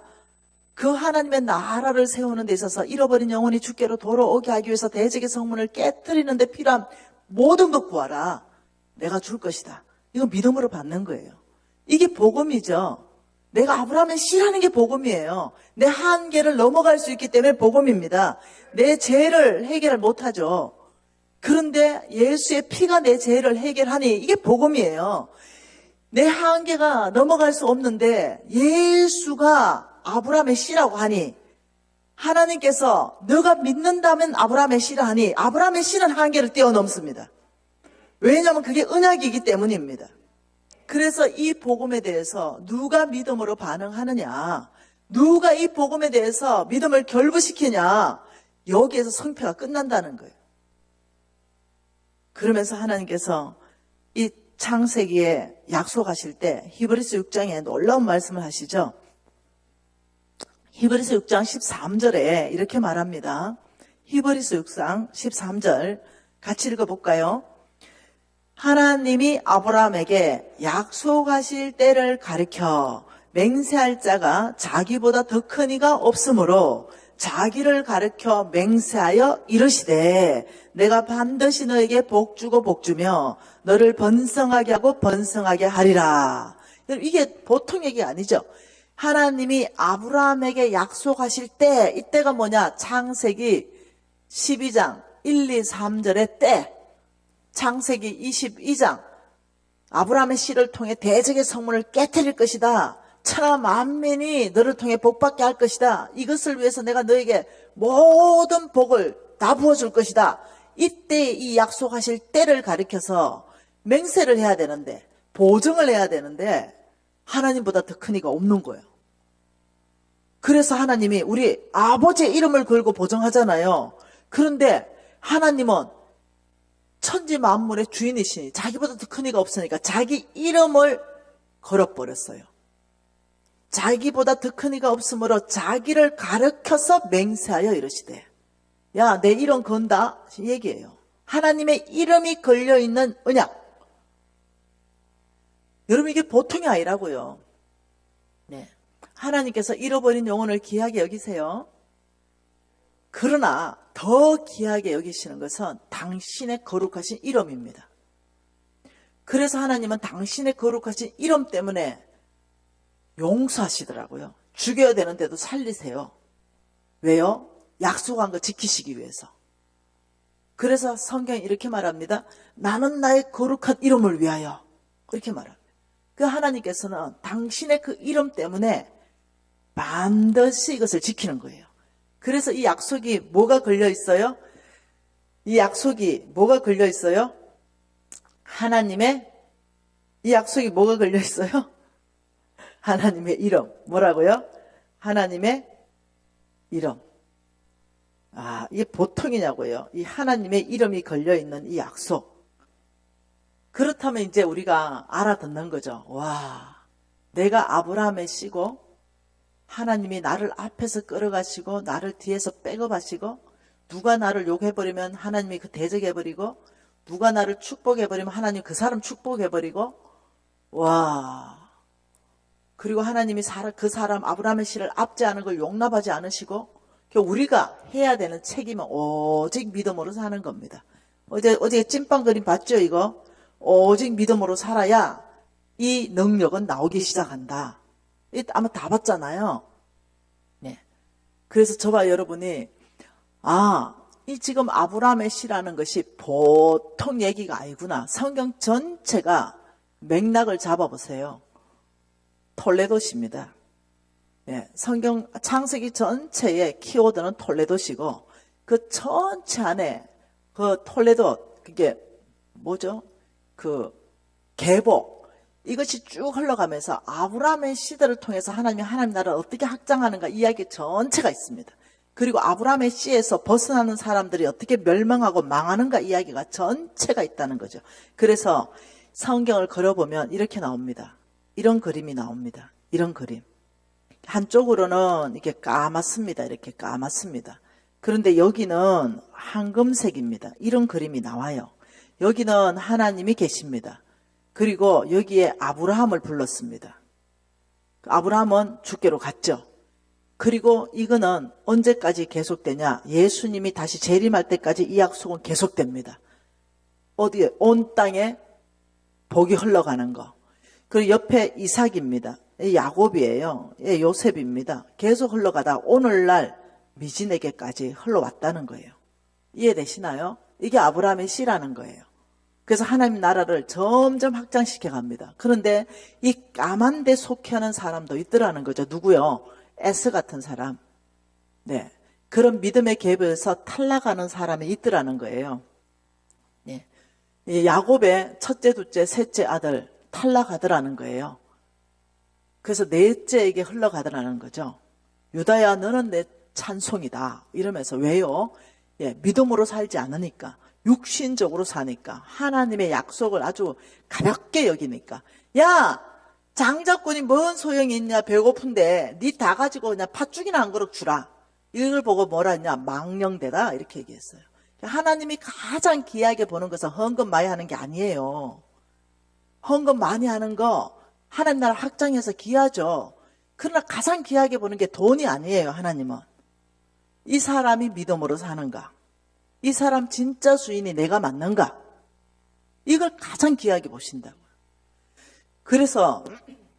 그 하나님의 나라를 세우는 데 있어서 잃어버린 영혼이 주께로 돌아오게 하기 위해서 대적의 성문을 깨뜨리는 데 필요한 모든 것 구하라. 내가 줄 것이다. 이건 믿음으로 받는 거예요. 이게 복음이죠. 내가 아브라함의 씨라는 게 복음이에요. 내 한계를 넘어갈 수 있기 때문에 복음입니다. 내 죄를 해결을 못하죠. 그런데 예수의 피가 내 죄를 해결하니 이게 복음이에요. 내 한계가 넘어갈 수 없는데 예수가 아브라함의 씨라고 하니 하나님께서 너가 믿는다면 아브라함의 씨라 하니 아브라함의 씨는 한계를 뛰어넘습니다. 왜냐하면 그게 언약이기 때문입니다. 그래서 이 복음에 대해서 누가 믿음으로 반응하느냐, 누가 이 복음에 대해서 믿음을 결부시키냐, 여기에서 성패가 끝난다는 거예요. 그러면서 하나님께서 이 창세기에 약속하실 때 히브리서 6장에 놀라운 말씀을 하시죠. 히브리서 6장 13절에 이렇게 말합니다. 히브리서 6장 13절 같이 읽어볼까요? 하나님이 아브라함에게 약속하실 때를 가리켜 맹세할 자가 자기보다 더 큰 이가 없으므로 자기를 가리켜 맹세하여 이르시되 내가 반드시 너에게 복주고 복주며 너를 번성하게 하고 번성하게 하리라. 이게 보통 얘기 아니죠. 하나님이 아브라함에게 약속하실 때, 이때가 뭐냐? 창세기 12장 1, 2, 3절의 때, 창세기 22장 아브라함의 씨를 통해 대적의 성문을 깨뜨릴 것이다. 천하 만민이 너를 통해 복받게 할 것이다. 이것을 위해서 내가 너에게 모든 복을 다 부어줄 것이다. 이때 이 약속하실 때를 가리켜서 맹세를 해야 되는데, 보증을 해야 되는데 하나님보다 더 큰 이가 없는 거예요. 그래서 하나님이 우리 아버지의 이름을 걸고 보증하잖아요. 그런데 하나님은 천지 만물의 주인이시니 자기보다 더 큰 이가 없으니까 자기 이름을 걸어버렸어요. 자기보다 더 큰 이가 없으므로 자기를 가르쳐서 맹세하여 이르시되 야, 내 이름 건다 얘기예요. 하나님의 이름이 걸려있는 언약. 여러분 이게 보통이 아니라고요. 네, 하나님께서 잃어버린 영혼을 귀하게 여기세요. 그러나 더 귀하게 여기시는 것은 당신의 거룩하신 이름입니다. 그래서 하나님은 당신의 거룩하신 이름 때문에 용서하시더라고요. 죽여야 되는데도 살리세요. 왜요? 약속한 거 지키시기 위해서. 그래서 성경이 이렇게 말합니다. 나는 나의 거룩한 이름을 위하여. 그렇게 말합니다. 그 하나님께서는 당신의 그 이름 때문에 반드시 이것을 지키는 거예요. 그래서 이 약속이 뭐가 걸려 있어요? 이 약속이 뭐가 걸려 있어요? 하나님의, 이 약속이 뭐가 걸려 있어요? 하나님의 이름. 뭐라고요? 하나님의 이름. 아, 이게 보통이냐고요. 이 하나님의 이름이 걸려 있는 이 약속. 그렇다면 이제 우리가 알아듣는 거죠. 와, 내가 아브라함의 씨고 하나님이 나를 앞에서 끌어가시고 나를 뒤에서 백업하시고 누가 나를 욕해버리면 하나님이 그 대적해버리고 누가 나를 축복해버리면 하나님 그 사람 축복해버리고 와, 그리고 하나님이 그 사람 아브라함의 씨를 압제하는 걸 용납하지 않으시고 우리가 해야 되는 책임은 오직 믿음으로 사는 겁니다. 어제 찐빵 그림 봤죠 이거? 오직 믿음으로 살아야 이 능력은 나오기 시작한다. 아마 다 봤잖아요. 네. 그래서 저와 여러분이 이 지금 아브라함의 씨라는 것이 보통 얘기가 아니구나. 성경 전체가 맥락을 잡아보세요. 톨레도시입니다. 네, 성경 창세기 전체의 키워드는 톨레도시고 그 전체 안에 그 톨레도 그게 뭐죠? 그 계보 이것이 쭉 흘러가면서 아브라함의 시대를 통해서 하나님이 하나님 나라를 어떻게 확장하는가 이야기 전체가 있습니다. 그리고 아브라함의 씨에서 벗어나는 사람들이 어떻게 멸망하고 망하는가 이야기가 전체가 있다는 거죠. 그래서 성경을 걸어보면 이렇게 나옵니다. 이런 그림이 나옵니다. 이런 그림. 한쪽으로는 이렇게 까맣습니다. 이렇게 까맣습니다. 그런데 여기는 황금색입니다. 이런 그림이 나와요. 여기는 하나님이 계십니다. 그리고 여기에 아브라함을 불렀습니다. 아브라함은 주께로 갔죠. 그리고 이거는 언제까지 계속되냐? 예수님이 다시 재림할 때까지 이 약속은 계속됩니다. 어디에? 온 땅에 복이 흘러가는 거. 그리고 옆에 이삭입니다. 야곱이에요. 요셉입니다. 계속 흘러가다 오늘날 미진에게까지 흘러왔다는 거예요. 이해되시나요? 이게 아브라함의 씨라는 거예요. 그래서 하나님 나라를 점점 확장시켜 갑니다. 그런데 이 까만 데 속해 하는 사람도 있더라는 거죠. 누구요? 에스 같은 사람. 네. 그런 믿음의 갭에서 탈락하는 사람이 있더라는 거예요. 네. 야곱의 첫째, 둘째, 셋째 아들 탈락하더라는 거예요. 그래서 넷째에게 흘러가더라는 거죠. 유다야, 너는 내 찬송이다. 이러면서 왜요? 믿음으로 살지 않으니까. 육신적으로 사니까. 하나님의 약속을 아주 가볍게 여기니까. 야! 장자꾼이 뭔 소용이 있냐? 배고픈데 니 다 가지고 그냥 팥죽이나 한 그릇 주라. 이걸 보고 뭐라 했냐? 망령되다. 이렇게 얘기했어요. 하나님이 가장 귀하게 보는 것은 헌금 많이 하는 게 아니에요. 헌금 많이 하는 거 하나님 나라 확장해서 귀하죠. 그러나 가장 귀하게 보는 게 돈이 아니에요. 하나님은. 이 사람이 믿음으로 사는가? 이 사람 진짜 주인이 내가 맞는가? 이걸 가장 귀하게 보신다고요. 그래서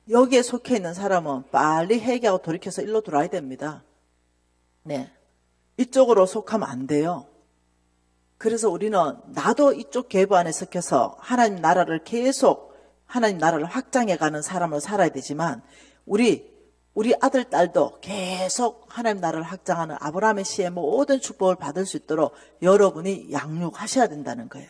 여기에 속해 있는 사람은 빨리 회개하고 돌이켜서 일로 들어와야 됩니다. 네, 이쪽으로 속하면 안 돼요. 그래서 우리는 나도 이쪽 계보 안에 섞여서 하나님 나라를 계속 하나님 나라를 확장해가는 사람으로 살아야 되지만 우리 아들, 딸도 계속 하나님 나라를 확장하는 아브라함의 씨의 모든 축복을 받을 수 있도록 여러분이 양육하셔야 된다는 거예요.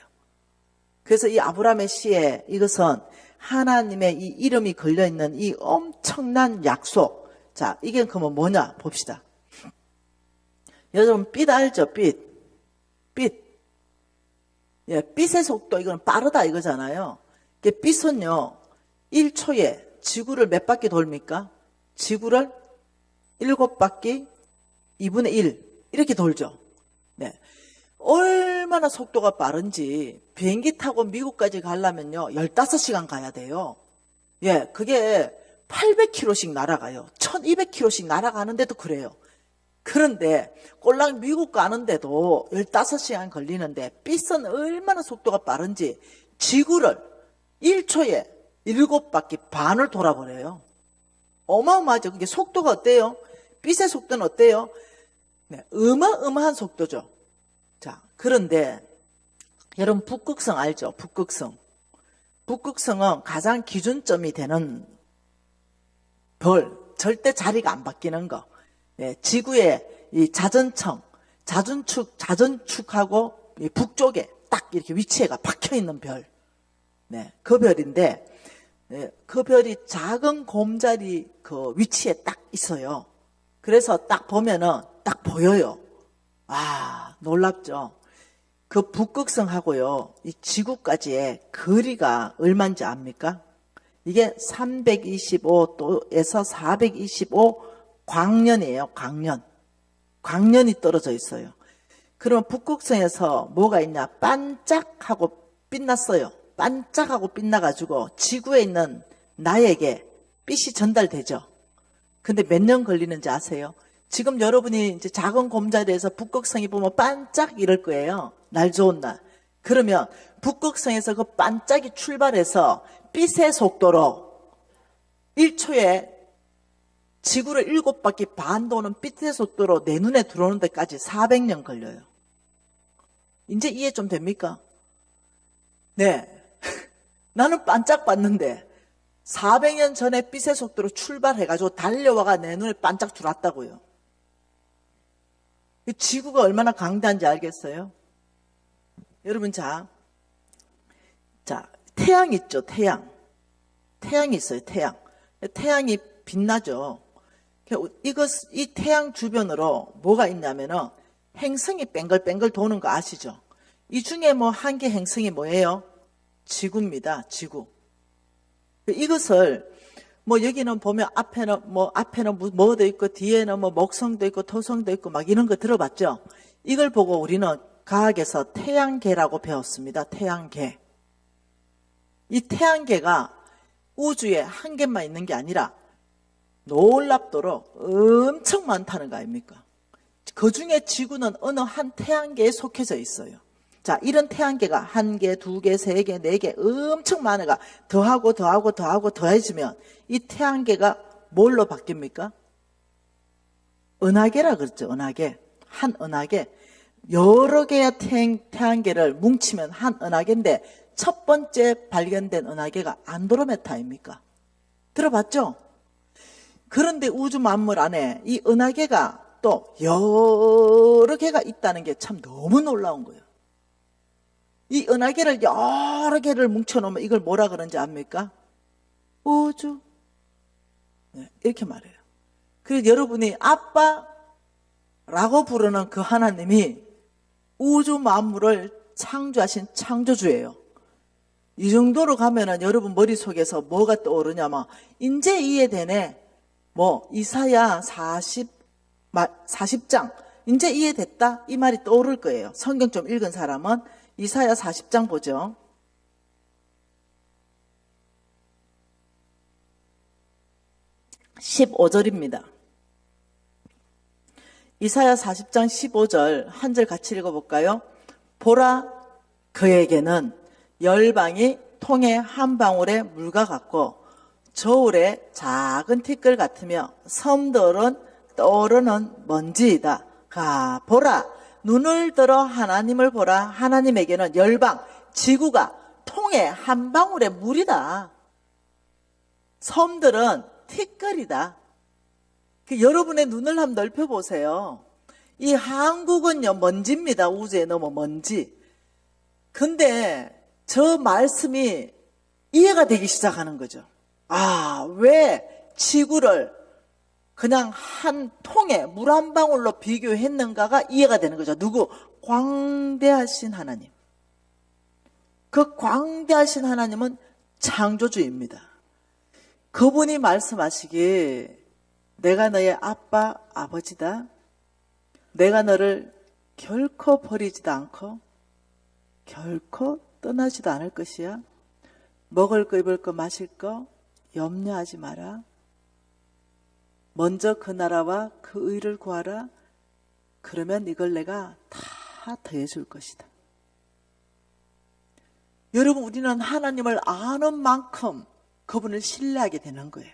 그래서 이 아브라함의 씨에 이것은 하나님의 이 이름이 걸려있는 이 엄청난 약속. 자, 이게 그러면 뭐냐? 봅시다. 여러분, 빛 알죠? 빛. 빛의 속도, 이건 빠르다 이거잖아요. 빛은요, 1초에 지구를 몇 바퀴 돌립니까? 지구를 7바퀴 2분의 1 이렇게 돌죠. 네. 얼마나 속도가 빠른지 비행기 타고 미국까지 가려면요 15시간 가야 돼요. 그게 800km씩 날아가요. 1200km씩 날아가는데도 그래요. 그런데 꼴랑 미국 가는데도 15시간 걸리는데 빛은 얼마나 속도가 빠른지 지구를 1초에 7바퀴 반을 돌아버려요. 어마어마하죠. 그게 속도가 어때요? 빛의 속도는 어때요? 네, 어마어마한 속도죠. 자, 그런데 여러분 북극성 알죠? 북극성은 가장 기준점이 되는 별, 절대 자리가 안 바뀌는 거. 네, 지구의 이 자전축하고 북쪽에 딱 이렇게 위치가 박혀 있는 별. 네, 그 별인데, 그 별이 작은 곰자리 그 위치에 딱 있어요. 그래서 딱 보면은 딱 보여요. 아, 놀랍죠? 그 북극성하고요, 이 지구까지의 거리가 얼마인지 압니까? 이게 325도에서 425 광년이에요, 광년. 광년이 떨어져 있어요. 그러면 북극성에서 뭐가 있냐? 반짝하고 빛났어요. 반짝하고 빛나가지고 지구에 있는 나에게 빛이 전달되죠. 근데 몇 년 걸리는지 아세요? 지금 여러분이 이제 작은 곰자리에서 북극성이 보면 반짝 이럴 거예요. 날 좋은 날. 그러면 북극성에서 그 반짝이 출발해서 빛의 속도로 1초에 지구를 7바퀴 반 도는 빛의 속도로 내 눈에 들어오는 데까지 400년 걸려요. 이제 이해 좀 됩니까? 네. 나는 반짝 봤는데 400년 전에 빛의 속도로 출발해가지고 달려와가 내 눈에 반짝 들어왔다고요. 지구가 얼마나 강대한지 알겠어요? 여러분, 자, 태양 있죠, 태양. 태양이 있어요. 태양이 빛나죠. 이 태양 주변으로 뭐가 있냐면은 행성이 뱅글뱅글 도는 거 아시죠? 이 중에 뭐 한 개 행성이 뭐예요? 지구입니다. 지구. 이것을 뭐 여기는 보면 앞에는 뭐도 있고 뒤에는 뭐 목성도 있고 토성도 있고 막 이런 거 들어봤죠? 이걸 보고 우리는 과학에서 태양계라고 배웠습니다. 태양계. 이 태양계가 우주에 한 개만 있는 게 아니라 놀랍도록 엄청 많다는 거 아닙니까? 그 중에 지구는 어느 한 태양계에 속해져 있어요. 자, 이런 태양계가 한 개, 두 개, 세 개, 네 개 엄청 많아가 더하고 더해지면 이 태양계가 뭘로 바뀝니까? 은하계라 그랬죠. 은하계. 한 은하계. 여러 개의 태양계를 뭉치면 한 은하계인데 첫 번째 발견된 은하계가 안드로메다입니까? 들어봤죠? 그런데 우주 만물 안에 이 은하계가 또 여러 개가 있다는 게 참 너무 놀라운 거예요. 이 은하계를 여러 개를 뭉쳐놓으면 이걸 뭐라 그러는지 압니까? 우주. 네, 이렇게 말해요. 그래서 여러분이 아빠라고 부르는 그 하나님이 우주 만물을 창조하신 창조주예요. 이 정도로 가면은 여러분 머릿속에서 뭐가 떠오르냐면 이제 이해되네. 뭐 이사야 40장 이제 이해됐다 이 말이 떠오를 거예요. 성경 좀 읽은 사람은 이사야 40장 보죠. 15절입니다. 이사야 40장 15절 한 절 같이 읽어볼까요? 보라 그에게는 열방이 통에 한 방울의 물과 같고 저울의 작은 티끌 같으며 섬들은 떠오르는 먼지이다. 보라 눈을 들어 하나님을 보라. 하나님에게는 열방 지구가 통에 한 방울의 물이다. 섬들은 티끌이다. 여러분의 눈을 한번 넓혀보세요. 이 한국은요 먼지입니다. 우주에 너무 먼지. 근데 저 말씀이 이해가 되기 시작하는 거죠. 왜 지구를 그냥 한 통에 물 한 방울로 비교했는가가 이해가 되는 거죠. 누구? 광대하신 하나님. 그 광대하신 하나님은 창조주입니다. 그분이 말씀하시기에 내가 너의 아빠, 아버지다. 내가 너를 결코 버리지도 않고 결코 떠나지도 않을 것이야. 먹을 거, 입을 거, 마실 거 염려하지 마라. 먼저 그 나라와 그 의를 구하라. 그러면 이걸 내가 다 더해줄 것이다. 여러분, 우리는 하나님을 아는 만큼 그분을 신뢰하게 되는 거예요.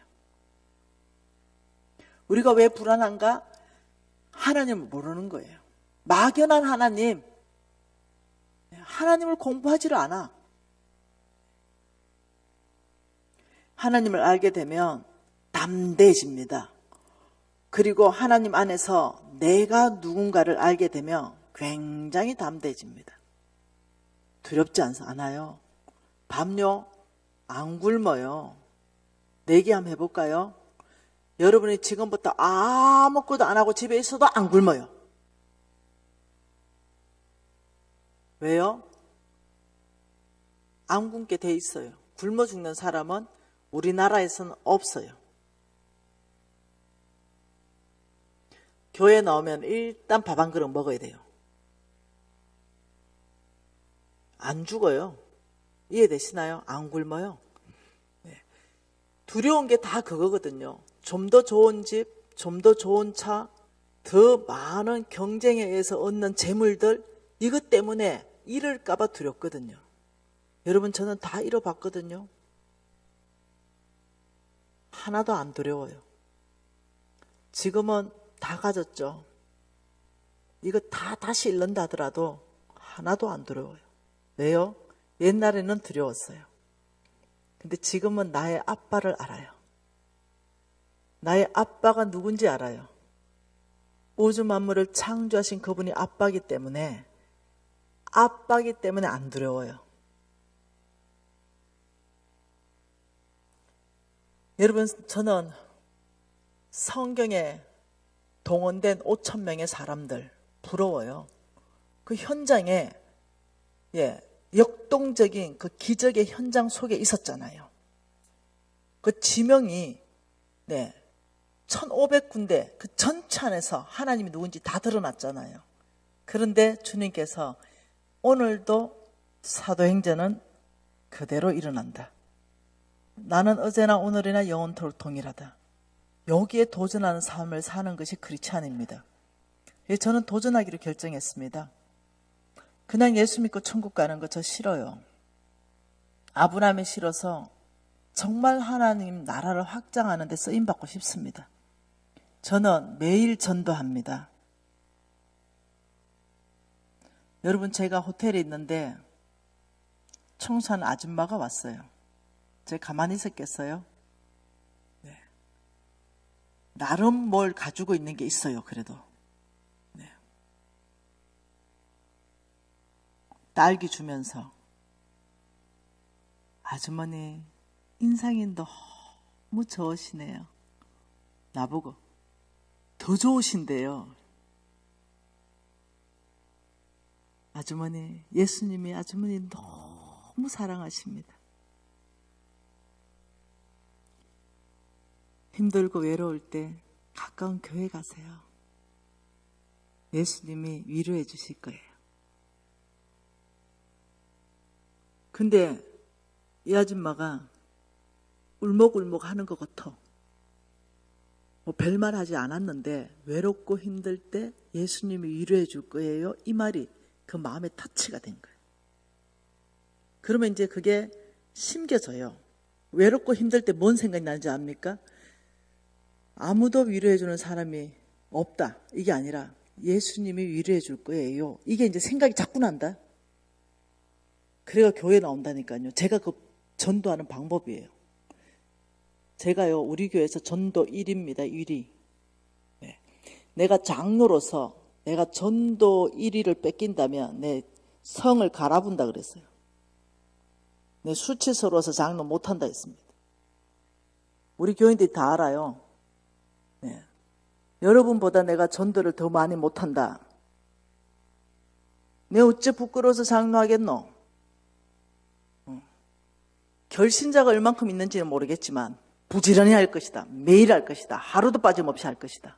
우리가 왜 불안한가? 하나님을 모르는 거예요. 막연한 하나님, 하나님을 공부하지를 않아. 하나님을 알게 되면 담대해집니다. 그리고 하나님 안에서 내가 누군가를 알게 되면 굉장히 담대해집니다. 두렵지 않아요. 밤요 안 굶어요. 내기 한번 해볼까요? 여러분이 지금부터 아무것도 안 하고 집에 있어도 안 굶어요. 왜요? 안 굶게 돼 있어요. 굶어 죽는 사람은 우리나라에서는 없어요. 교회 나오면 일단 밥 한 그릇 먹어야 돼요. 안 죽어요. 이해되시나요? 안 굶어요. 네. 두려운 게 다 그거거든요. 좀 더 좋은 집, 좀 더 좋은 차, 더 많은 경쟁에 의해서 얻는 재물들, 이것 때문에 잃을까봐 두렵거든요. 여러분, 저는 다 잃어봤거든요. 하나도 안 두려워요. 지금은 다 가졌죠. 이거 다 다시 잃는다 하더라도 하나도 안 두려워요. 왜요? 옛날에는 두려웠어요. 근데 지금은 나의 아빠를 알아요. 나의 아빠가 누군지 알아요. 우주 만물을 창조하신 그분이 아빠기 때문에 안 두려워요. 여러분, 저는 성경에 동원된 5천 명의 사람들 부러워요. 그 현장에 역동적인 그 기적의 현장 속에 있었잖아요. 그 지명이 1500군데 그 전체 안에서 하나님이 누군지 다 드러났잖아요. 그런데 주님께서 오늘도 사도행전은 그대로 일어난다. 나는 어제나 오늘이나 영원토록 동일하다. 여기에 도전하는 삶을 사는 것이 크리스찬입니다. 저는 도전하기로 결정했습니다. 그냥 예수 믿고 천국 가는 거 저 싫어요. 아브라함이 싫어서 정말 하나님 나라를 확장하는 데 쓰임받고 싶습니다. 저는 매일 전도합니다. 여러분, 제가 호텔에 있는데 청소하는 아줌마가 왔어요. 제가 가만히 있었겠어요? 네. 나름 뭘 가지고 있는 게 있어요. 그래도 딸기 주면서, 아주머니 인상이 너무 좋으시네요. 나보고 더 좋으신데요. 아주머니, 예수님이 아주머니 너무 사랑하십니다. 힘들고 외로울 때 가까운 교회 가세요. 예수님이 위로해 주실 거예요. 근데 이 아줌마가 울먹울먹 하는 것 같아. 뭐 별말 하지 않았는데 외롭고 힘들 때 예수님이 위로해 줄 거예요. 이 말이 그 마음에 터치가 된 거예요. 그러면 이제 그게 심겨져요. 외롭고 힘들 때 뭔 생각이 나는지 압니까? 아무도 위로해 주는 사람이 없다. 이게 아니라 예수님이 위로해 줄 거예요. 이게 이제 생각이 자꾸 난다. 그래가 교회 나온다니까요. 제가 그 전도하는 방법이에요. 제가요, 우리 교회에서 전도 1위입니다. 1위. 네. 내가 장로로서 내가 전도 1위를 뺏긴다면 내 성을 갈아분다 그랬어요. 내 수치스러워서 장로 못한다 했습니다. 우리 교인들이 다 알아요. 네. 여러분보다 내가 전도를 더 많이 못한다. 내 어째 부끄러워서 장로하겠노? 결신자가 얼만큼 있는지는 모르겠지만 부지런히 할 것이다. 매일 할 것이다. 하루도 빠짐없이 할 것이다.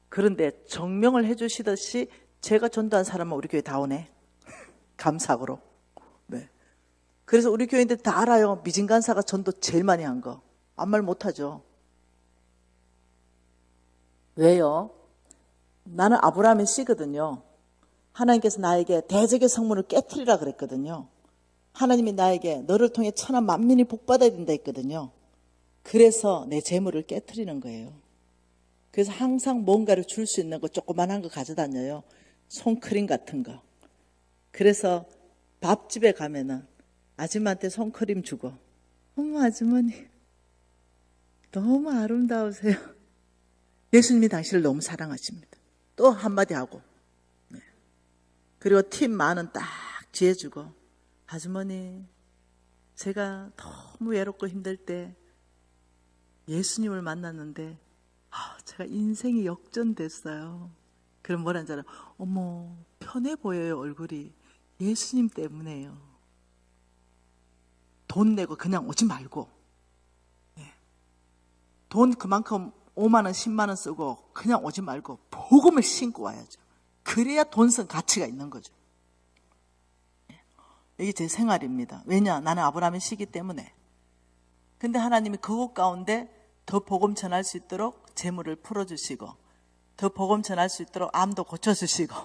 그런데 정명을 해주시듯이 제가 전도한 사람은 우리 교회 다 오네. 감사하고로. 네. 그래서 우리 교인들 다 알아요. 미진 간사가 전도 제일 많이 한 거. 아무 말 못하죠. 왜요? 나는 아브라함의 씨거든요. 하나님께서 나에게 대적의 성문을 깨트리라 그랬거든요. 하나님이 나에게 너를 통해 천하 만민이 복받아야 된다 했거든요. 그래서 내 재물을 깨트리는 거예요. 그래서 항상 뭔가를 줄 수 있는 거 조그만한 거 가져다녀요. 손크림 같은 거. 그래서 밥집에 가면은 아줌마한테 손크림 주고, 어머 아주머니 너무 아름다우세요. 예수님이 당신을 너무 사랑하십니다. 또 한마디 하고, 네. 그리고 팁 만원 딱 지어주고, 아주머니 제가 너무 외롭고 힘들 때 예수님을 만났는데 제가 인생이 역전됐어요. 그럼 뭐라는 줄 알아요? 어머 편해 보여요. 얼굴이 예수님 때문에요. 돈 내고 그냥 오지 말고, 네. 돈 그만큼 5만 원 10만 원 쓰고 그냥 오지 말고 복음을 신고 와야죠. 그래야 돈 쓴 가치가 있는 거죠. 이게 제 생활입니다. 왜냐? 나는 아브라함의 씨기 때문에. 근데 하나님이 그곳 가운데 더 복음 전할 수 있도록 재물을 풀어주시고, 더 복음 전할 수 있도록 암도 고쳐주시고,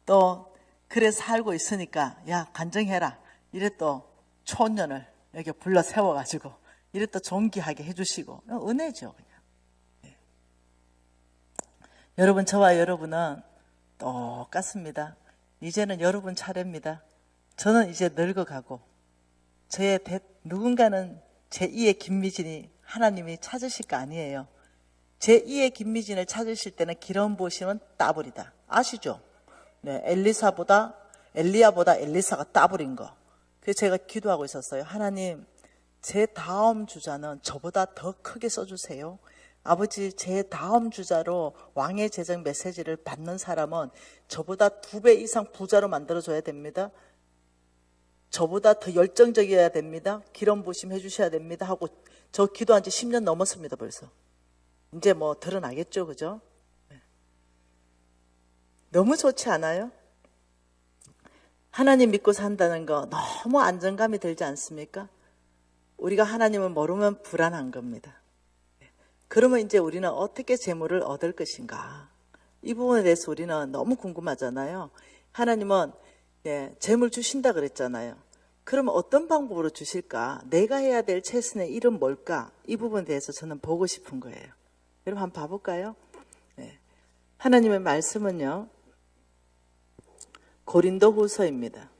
또 그래 살고 있으니까 야 간증해라. 이래 또 초년을 여기 불러 세워가지고 이래 또 존귀하게 해주시고, 은혜죠 그냥. 네. 여러분, 저와 여러분은 똑같습니다. 이제는 여러분 차례입니다. 저는 이제 늙어가고 누군가는 제2의 김미진이 하나님이 찾으실 거 아니에요. 제2의 김미진을 찾으실 때는 기름 부으시면 따블이다. 아시죠? 네, 엘리야보다 엘리사가 따블인 거. 그래서 제가 기도하고 있었어요. 하나님, 제 다음 주자는 저보다 더 크게 써주세요. 아버지, 제 다음 주자로 왕의 재정 메시지를 받는 사람은 저보다 2배 이상 부자로 만들어줘야 됩니다. 저보다 더 열정적이어야 됩니다. 기름 부으심 해주셔야 됩니다. 하고 저 기도한 지 10년 넘었습니다, 벌써. 이제 뭐 드러나겠죠, 그죠? 너무 좋지 않아요? 하나님 믿고 산다는 거 너무 안정감이 들지 않습니까? 우리가 하나님을 모르면 불안한 겁니다. 그러면 이제 우리는 어떻게 재물을 얻을 것인가? 이 부분에 대해서 우리는 너무 궁금하잖아요. 하나님은 재물 주신다 그랬잖아요. 그러면 어떤 방법으로 주실까? 내가 해야 될 최선의 일은 뭘까? 이 부분에 대해서 저는 보고 싶은 거예요. 여러분 한번 봐볼까요? 하나님의 말씀은요, 고린도후서입니다.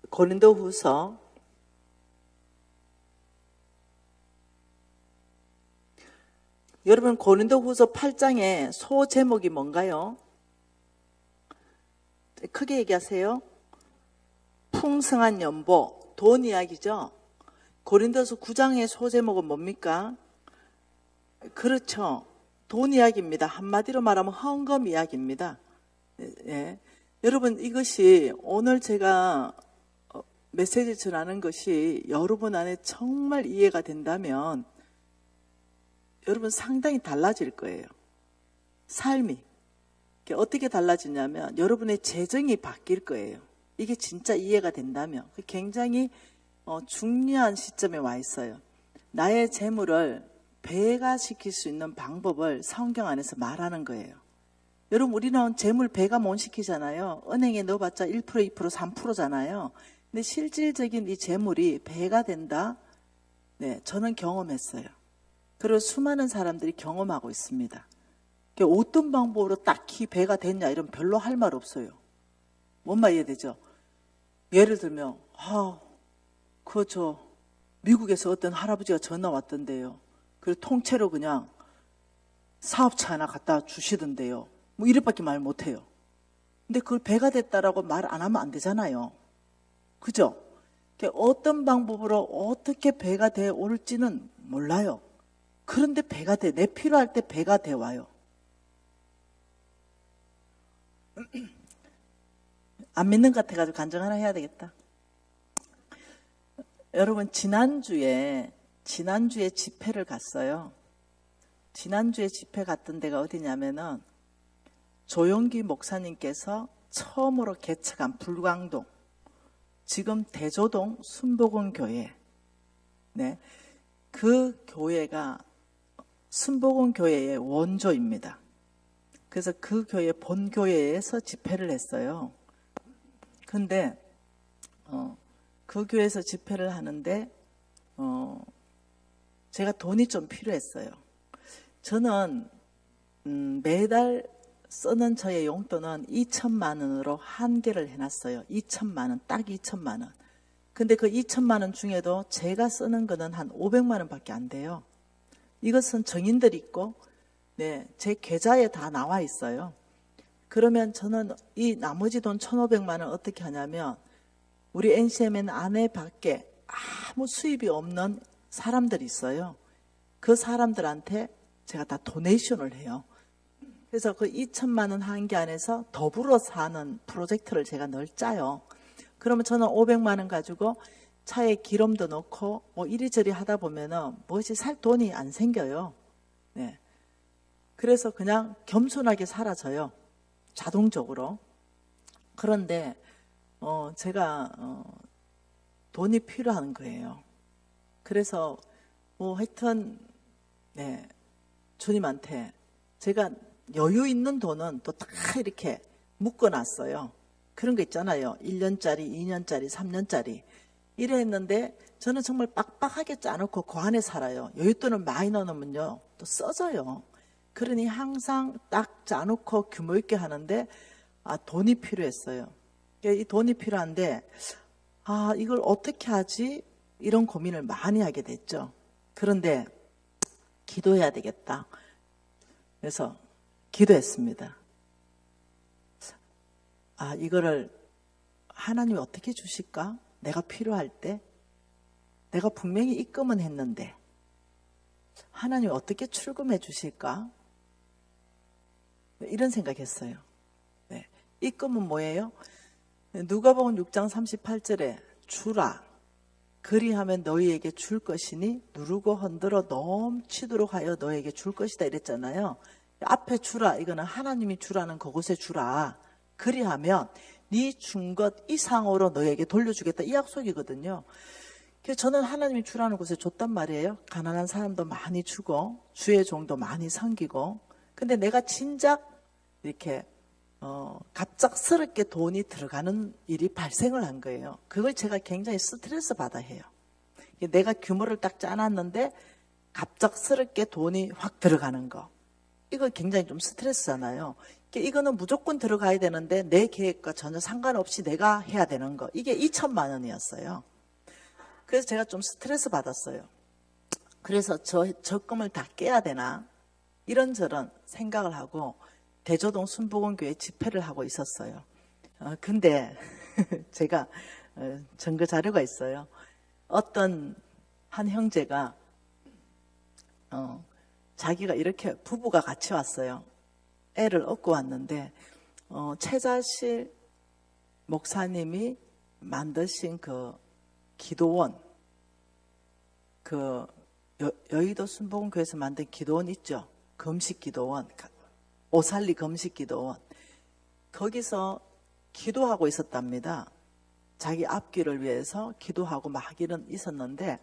고린도후서 8장의 소 제목이 뭔가요? 크게 얘기하세요. 풍성한 연보, 돈 이야기죠. 고린도서 9장의 소 제목은 뭡니까? 그렇죠. 돈 이야기입니다. 한마디로 말하면 헌금 이야기입니다. 여러분, 이것이 오늘 제가 메시지 전하는 것이 여러분 안에 정말 이해가 된다면 여러분 상당히 달라질 거예요. 삶이. 어떻게 달라지냐면 여러분의 재정이 바뀔 거예요. 이게 진짜 이해가 된다면. 굉장히 중요한 시점에 와 있어요. 나의 재물을 배가시킬 수 있는 방법을 성경 안에서 말하는 거예요. 여러분, 우리는 재물 배가 못 시키잖아요. 은행에 넣어봤자 1%, 2%, 3%잖아요. 근데 실질적인 이 재물이 배가 된다? 저는 경험했어요. 그리고 수많은 사람들이 경험하고 있습니다. 어떤 방법으로 딱히 배가 됐냐 이런 별로 할 말 없어요. 뭔 말 이해되죠? 예를 들면 미국에서 어떤 할아버지가 전화 왔던데요. 그리고 통째로 그냥 사업차 하나 갖다 주시던데요. 뭐 이렇게밖에 말 못해요. 근데 그걸 배가 됐다라고 말 안 하면 안 되잖아요. 그죠? 어떤 방법으로 어떻게 배가 돼 올지는 몰라요. 그런데 배가 돼. 내 필요할 때 배가 돼 와요. 안 믿는 것 같아가지고 간증 하나 해야 되겠다. 여러분, 지난주에 집회를 갔어요. 지난주에 집회 갔던 데가 어디냐면은 조용기 목사님께서 처음으로 개척한 불광동, 지금 대조동 순복음 교회. 그 교회가 순복음 교회의 원조입니다. 그래서 그 교회 본교회에서 집회를 했어요. 근데 그 교회에서 집회를 하는데 제가 돈이 좀 필요했어요. 저는 매달 쓰는 저의 용돈은 2천만 원으로 한계를 해놨어요. 2천만 원, 딱 2천만 원. 근데 그 2천만 원 중에도 제가 쓰는 거는 한 500만 원밖에 안 돼요. 이것은 정인들이 있고 제 계좌에 다 나와 있어요. 그러면 저는 이 나머지 돈 1,500만 원 어떻게 하냐면 우리 NCMN 안에 밖에 아무 수입이 없는 사람들이 있어요. 그 사람들한테 제가 다 도네이션을 해요. 그래서 그 2천만 원 한계 안에서 더불어 사는 프로젝트를 제가 늘 짜요. 그러면 저는 500만 원 가지고 차에 기름도 넣고 뭐 이리저리 하다 보면은 무엇이 살 돈이 안 생겨요. 그래서 그냥 겸손하게 살아져요. 자동적으로. 그런데 제가 돈이 필요한 거예요. 그래서 뭐 하여튼 주님한테 제가 여유 있는 돈은 또 다 이렇게 묶어놨어요. 그런 거 있잖아요. 1년짜리, 2년짜리, 3년짜리. 이래 했는데 저는 정말 빡빡하게 짜놓고 그 안에 살아요. 여윳돈을 많이 넣으면요 또 써져요. 그러니 항상 딱 짜놓고 규모 있게 하는데 돈이 필요했어요. 이 돈이 필요한데 이걸 어떻게 하지? 이런 고민을 많이 하게 됐죠. 그런데 기도해야 되겠다. 그래서 기도했습니다. 이거를 하나님이 어떻게 주실까? 내가 필요할 때 내가 분명히 입금은 했는데 하나님이 어떻게 출금해 주실까? 이런 생각했어요. 네. 입금은 뭐예요? 누가복음 6장 38절에 주라 그리하면 너희에게 줄 것이니 누르고 흔들어 넘치도록 하여 너희에게 줄 것이다 이랬잖아요. 앞에 주라 이거는 하나님이 주라는 그곳에 주라. 그리하면 네 준 것 이상으로 너희에게 돌려주겠다 이 약속이거든요. 그래서 저는 하나님이 주라는 곳에 줬단 말이에요. 가난한 사람도 많이 주고 주의 종도 많이 섬기고. 근데 내가 진작 이렇게 갑작스럽게 돈이 들어가는 일이 발생을 한 거예요. 그걸 제가 굉장히 스트레스 받아 해요. 내가 규모를 딱 짜놨는데 갑작스럽게 돈이 확 들어가는 거. 이거 굉장히 좀 스트레스잖아요. 이거는 무조건 들어가야 되는데 내 계획과 전혀 상관없이 내가 해야 되는 거. 이게 2천만 원이었어요. 그래서 제가 좀 스트레스 받았어요. 그래서 저 적금을 다 깨야 되나? 이런저런 생각을 하고 대조동 순복음교회 집회를 하고 있었어요. 근데 제가 증거 자료가 있어요. 어떤 한 형제가 자기가 이렇게 부부가 같이 왔어요. 애를 얻고 왔는데 최자실 목사님이 만드신 그 기도원, 그 여의도 순복음교회에서 만든 기도원 있죠. 금식기도원, 오살리 금식기도원. 거기서 기도하고 있었답니다. 자기 앞길을 위해서 기도하고 막 하기는 있었는데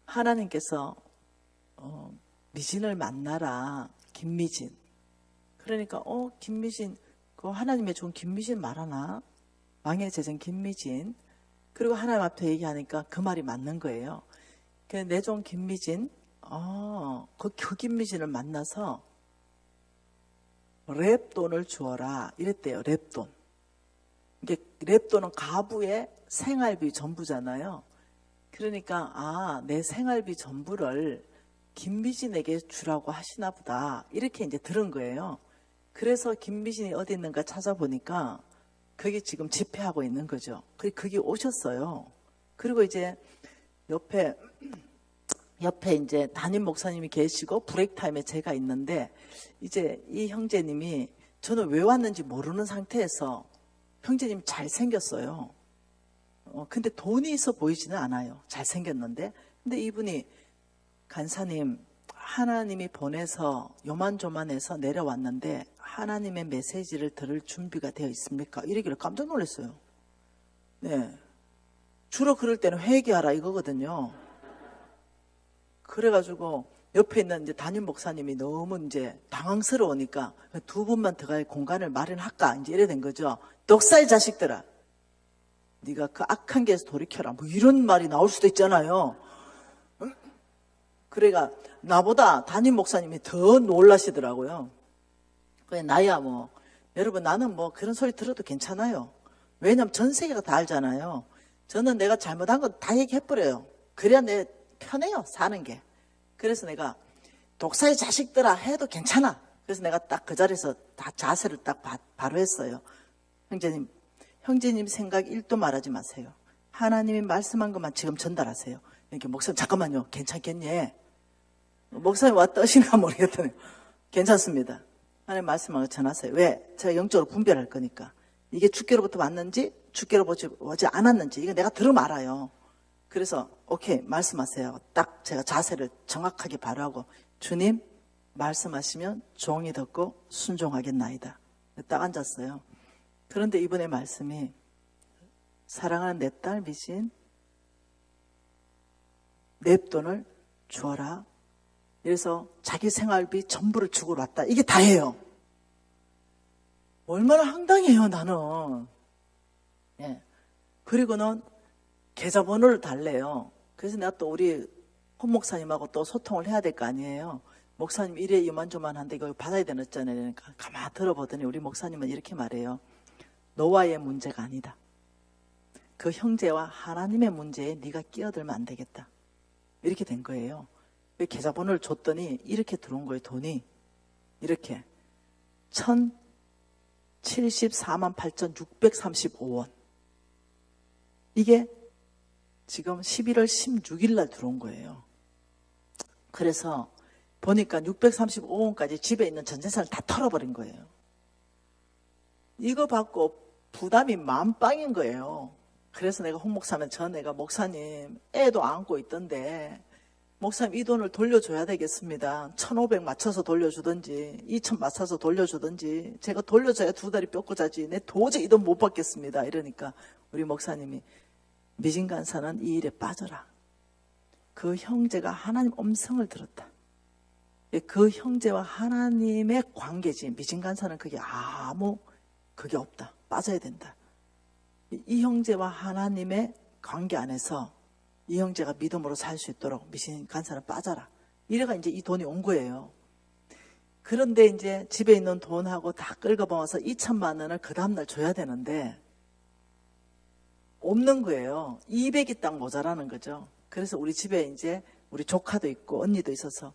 하나님께서 미진을 만나라. 김미진. 그러니까 김미진, 그 하나님의 종 김미진 말하나? 왕의 제전 김미진. 그리고 하나님 앞에 얘기하니까 그 말이 맞는 거예요. 내 종 김미진, 그 김미진을 만나서 랩돈을 주어라 이랬대요. 랩돈. 이게 랩돈은 가부의 생활비 전부잖아요. 그러니까 내 생활비 전부를 김미진에게 주라고 하시나 보다 이렇게 이제 들은 거예요. 그래서 김미진이 어디 있는가 찾아보니까 거기 지금 집회하고 있는 거죠. 거기 오셨어요. 그리고 이제 옆에 이제 담임 목사님이 계시고 브레이크 타임에 제가 있는데 이제 이 형제님이 저는 왜 왔는지 모르는 상태에서 형제님 잘생겼어요. 근데 돈이 있어 보이지는 않아요. 잘생겼는데. 근데 이분이 간사님 하나님이 보내서 요만조만해서 내려왔는데 하나님의 메시지를 들을 준비가 되어 있습니까? 이러기를 깜짝 놀랐어요. 네, 주로 그럴 때는 회개하라 이거거든요. 그래가지고 옆에 있는 이제 담임 목사님이 너무 이제 당황스러우니까 두 분만 들어갈 공간을 마련할까 이제 이래 된 거죠. 독사의 자식들아, 네가 그 악한 길에서 돌이켜라. 뭐 이런 말이 나올 수도 있잖아요. 그래가 나보다 담임 목사님이 더 놀라시더라고요. 그래 나야 뭐 여러분 나는 뭐 그런 소리 들어도 괜찮아요. 왜냐면 전 세계가 다 알잖아요. 저는 내가 잘못한 거 다 얘기해버려요. 그래야 내 편해요 사는 게. 그래서 내가 독사의 자식들아 해도 괜찮아. 그래서 내가 딱 그 자리에서 다 자세를 딱 바로 했어요. 형제님 생각 1도 말하지 마세요. 하나님이 말씀한 것만 지금 전달하세요. 이렇게 목사님 잠깐만요. 괜찮겠니? 목사님 왔다 하시나 모르겠더니 괜찮습니다. 하나님 말씀한 거 전하세요. 왜? 제가 영적으로 분별할 거니까. 이게 주께로부터 왔는지 주께로부터 오지 않았는지 이거 내가 들으면 알아요. 그래서 오케이 말씀하세요. 딱 제가 자세를 정확하게 바로 하고 주님 말씀하시면 종이 듣고 순종하겠나이다. 딱 앉았어요. 그런데 이번에 말씀이 사랑하는 내 딸 미진 냅돈을 주어라. 그래서 자기 생활비 전부를 주고 왔다. 이게 다예요. 얼마나 황당해요 나는. 예. 그리고는 계좌번호를 달래요. 그래서 내가 또 우리 홍 목사님하고 또 소통을 해야 될 거 아니에요. 목사님 이래 이만저만한데 이거 받아야 되잖아요. 그러니까 가만히 들어보더니 우리 목사님은 이렇게 말해요. 너와의 문제가 아니다. 그 형제와 하나님의 문제에 네가 끼어들면 안 되겠다. 이렇게 된 거예요. 계좌번호를 줬더니 이렇게 들어온 거예요. 돈이 이렇게 74만 8,635원. 이게 지금 11월 16일 날 들어온 거예요. 그래서 보니까 635원까지 집에 있는 전 재산을 다 털어버린 거예요. 이거 받고 부담이 만빵인 거예요. 그래서 내가 홍 목사는 내가 목사님 애도 안고 있던데 목사님 이 돈을 돌려줘야 되겠습니다. 1,500 맞춰서 돌려주든지 2,000 맞춰서 돌려주든지 제가 돌려줘야 두 다리 뼈고 자지 내 도저히 이 돈 못 받겠습니다. 이러니까 우리 목사님이 미진간사는 이 일에 빠져라. 그 형제가 하나님 음성을 들었다. 그 형제와 하나님의 관계지 미진간사는 그게 그게 없다. 빠져야 된다. 이 형제와 하나님의 관계 안에서 이 형제가 믿음으로 살 수 있도록 미진간사는 빠져라. 이래가 이제 이 돈이 온 거예요. 그런데 이제 집에 있는 돈하고 다 긁어모아서 2천만 원을 그 다음날 줘야 되는데 없는 거예요. 200이 딱 모자라는 거죠. 그래서 우리 집에 이제 우리 조카도 있고 언니도 있어서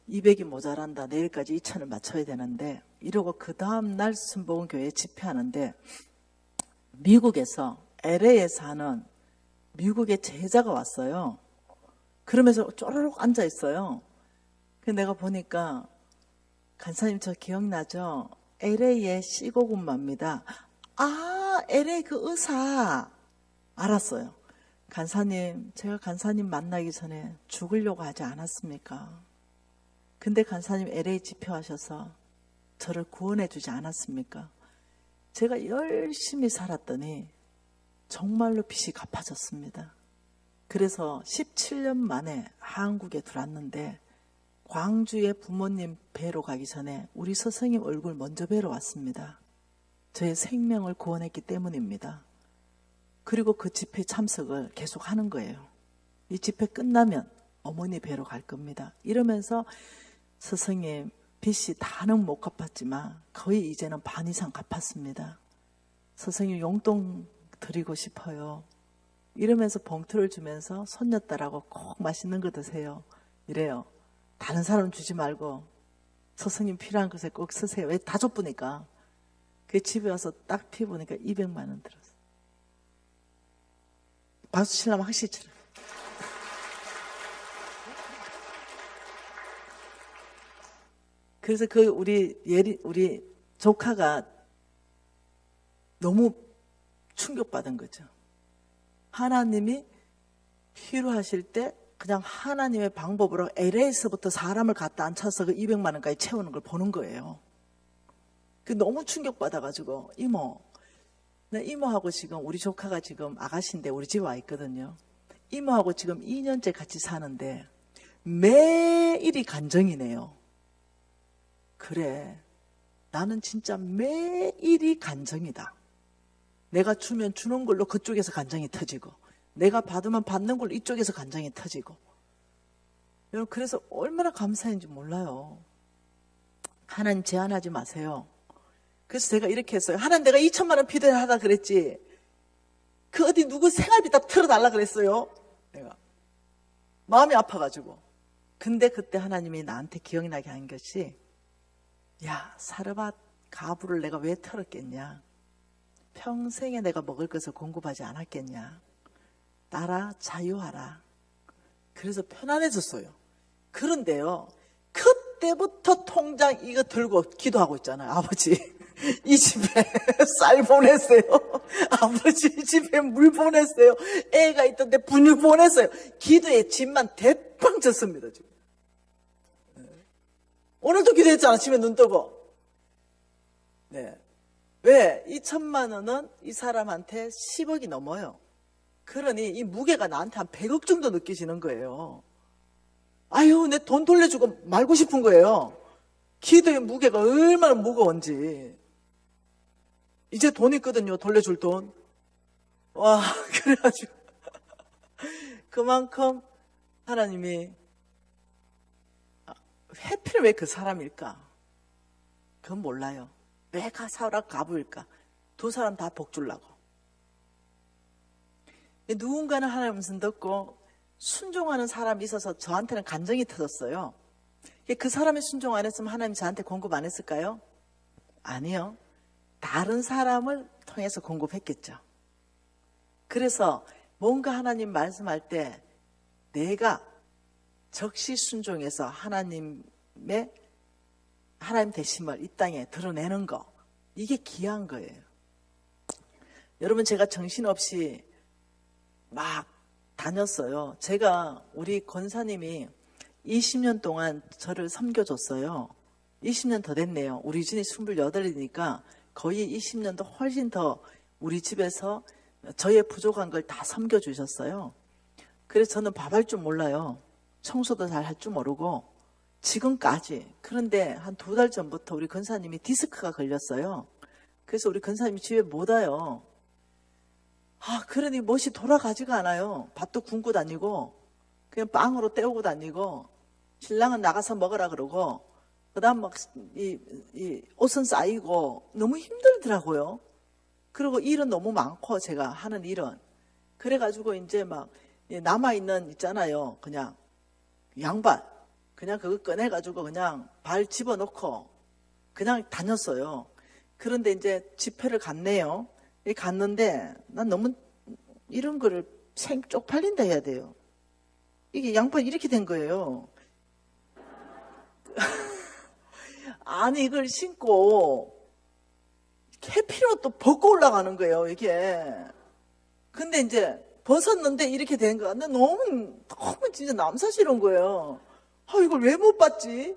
200이 모자란다. 내일까지 2천을 맞춰야 되는데 이러고 그 다음날 순복음교회에 집회하는데 미국에서 LA에 사는 미국의 제자가 왔어요. 그러면서 쪼르륵 앉아 있어요. 그래서 내가 보니까 간사님 저 기억나죠? LA의 시고군마입니다. LA 그 의사 알았어요. 간사님 제가 간사님 만나기 전에 죽으려고 하지 않았습니까? 근데 간사님 LA 집회하셔서 저를 구원해 주지 않았습니까? 제가 열심히 살았더니 정말로 빚이 갚아졌습니다. 그래서 17년 만에 한국에 들어왔는데 광주에 부모님 뵈러 가기 전에 우리 스승님 얼굴 먼저 뵈러 왔습니다. 저의 생명을 구원했기 때문입니다. 그리고 그 집회 참석을 계속 하는 거예요. 이 집회 끝나면 어머니 뵈러 갈 겁니다. 이러면서 스승님 빚이 다는 못 갚았지만 거의 이제는 반 이상 갚았습니다. 스승님 용돈 드리고 싶어요. 이러면서 봉투를 주면서 손녀딸하고 꼭 맛있는 거 드세요. 이래요. 다른 사람 주지 말고 스승님 필요한 것에 꼭 쓰세요. 왜 다 줬으니까. 그 집에 와서 딱 피보니까 200만 원 들었어요. 박수 치려면 확실히 치라. 그래서 우리 조카가 너무 충격받은 거죠. 하나님이 필요하실 때 그냥 하나님의 방법으로 LA에서부터 사람을 갖다 앉혀서 그 200만 원까지 채우는 걸 보는 거예요. 그 너무 충격받아가지고 이모하고 지금 우리 조카가 지금 아가씨인데 우리 집에 와 있거든요. 이모하고 지금 2년째 같이 사는데 매일이 간정이네요. 그래, 나는 진짜 매일이 간정이다. 내가 주면 주는 걸로 그쪽에서 간정이 터지고 내가 받으면 받는 걸로 이쪽에서 간정이 터지고. 여러분 그래서 얼마나 감사한지 몰라요. 하나님 제한하지 마세요. 그래서 제가 이렇게 했어요. 하나님 내가 2천만 원 필요하다 그랬지. 그 어디 누구 생활비 다 틀어달라 그랬어요. 내가 마음이 아파가지고. 근데 그때 하나님이 나한테 기억나게 한 것이 야 사르밧 가부를 내가 왜 털었겠냐. 평생에 내가 먹을 것을 공급하지 않았겠냐. 따라 자유하라. 그래서 편안해졌어요. 그런데요 그때부터 통장 이거 들고 기도하고 있잖아요. 아버지 이 집에 쌀 보냈어요. 아버지 이 집에 물 보냈어요. 애가 있던데 분유 보냈어요. 기도의 집만 대빵 졌습니다. 지금. 오늘도 기도했잖아. 집에 눈 뜨고. 네. 왜? 2천만 원은 이 사람한테 10억이 넘어요. 그러니 이 무게가 나한테 한 100억 정도 느껴지는 거예요. 아유, 내 돈 돌려주고 말고 싶은 거예요. 기도의 무게가 얼마나 무거운지. 이제 돈 있거든요. 돌려줄 돈. 와, 그래가지고. 그만큼 하나님이 해필 왜 그 사람일까? 그건 몰라요. 왜 가사라 가부일까? 두 사람 다 복 주려고. 누군가는 하나님 말씀 듣고 순종하는 사람이 있어서 저한테는 간정이 터졌어요. 그 사람이 순종 안 했으면 하나님 저한테 공급 안 했을까요? 아니요. 다른 사람을 통해서 공급했겠죠. 그래서 뭔가 하나님 말씀할 때 내가 적시 순종해서 하나님 되심을 이 땅에 드러내는 거, 이게 귀한 거예요. 여러분, 제가 정신없이 막 다녔어요. 제가 우리 권사님이 20년 동안 저를 섬겨줬어요. 20년 더 됐네요. 우리 준이 28이니까 거의 20년도 훨씬 더 우리 집에서 저의 부족한 걸 다 섬겨주셨어요. 그래서 저는 밥 할 줄 몰라요. 청소도 잘 할 줄 모르고 지금까지. 그런데 한 2달 전부터 우리 권사님이 디스크가 걸렸어요. 그래서 우리 권사님이 집에 못 와요. 그러니 멋이 돌아가지가 않아요. 밥도 굶고 다니고 그냥 빵으로 때우고 다니고, 신랑은 나가서 먹으라 그러고, 그 다음 막 이 옷은 쌓이고 너무 힘들더라고요. 그리고 일은 너무 많고, 제가 하는 일은. 그래가지고 이제 막 남아있는 있잖아요. 그냥 양발. 그냥 그거 꺼내가지고 그냥 발 집어넣고 그냥 다녔어요. 그런데 이제 집회를 갔네요. 갔는데 난 너무 이런 거를 쪽팔린다 해야 돼요. 이게 양팔 이렇게 된 거예요. 아니, 이걸 신고 캐피로 또 벗고 올라가는 거예요, 이게. 근데 이제 벗었는데 이렇게 된 거야. 근데 너무 진짜 남사스러운 거예요. 이걸 왜 못 봤지?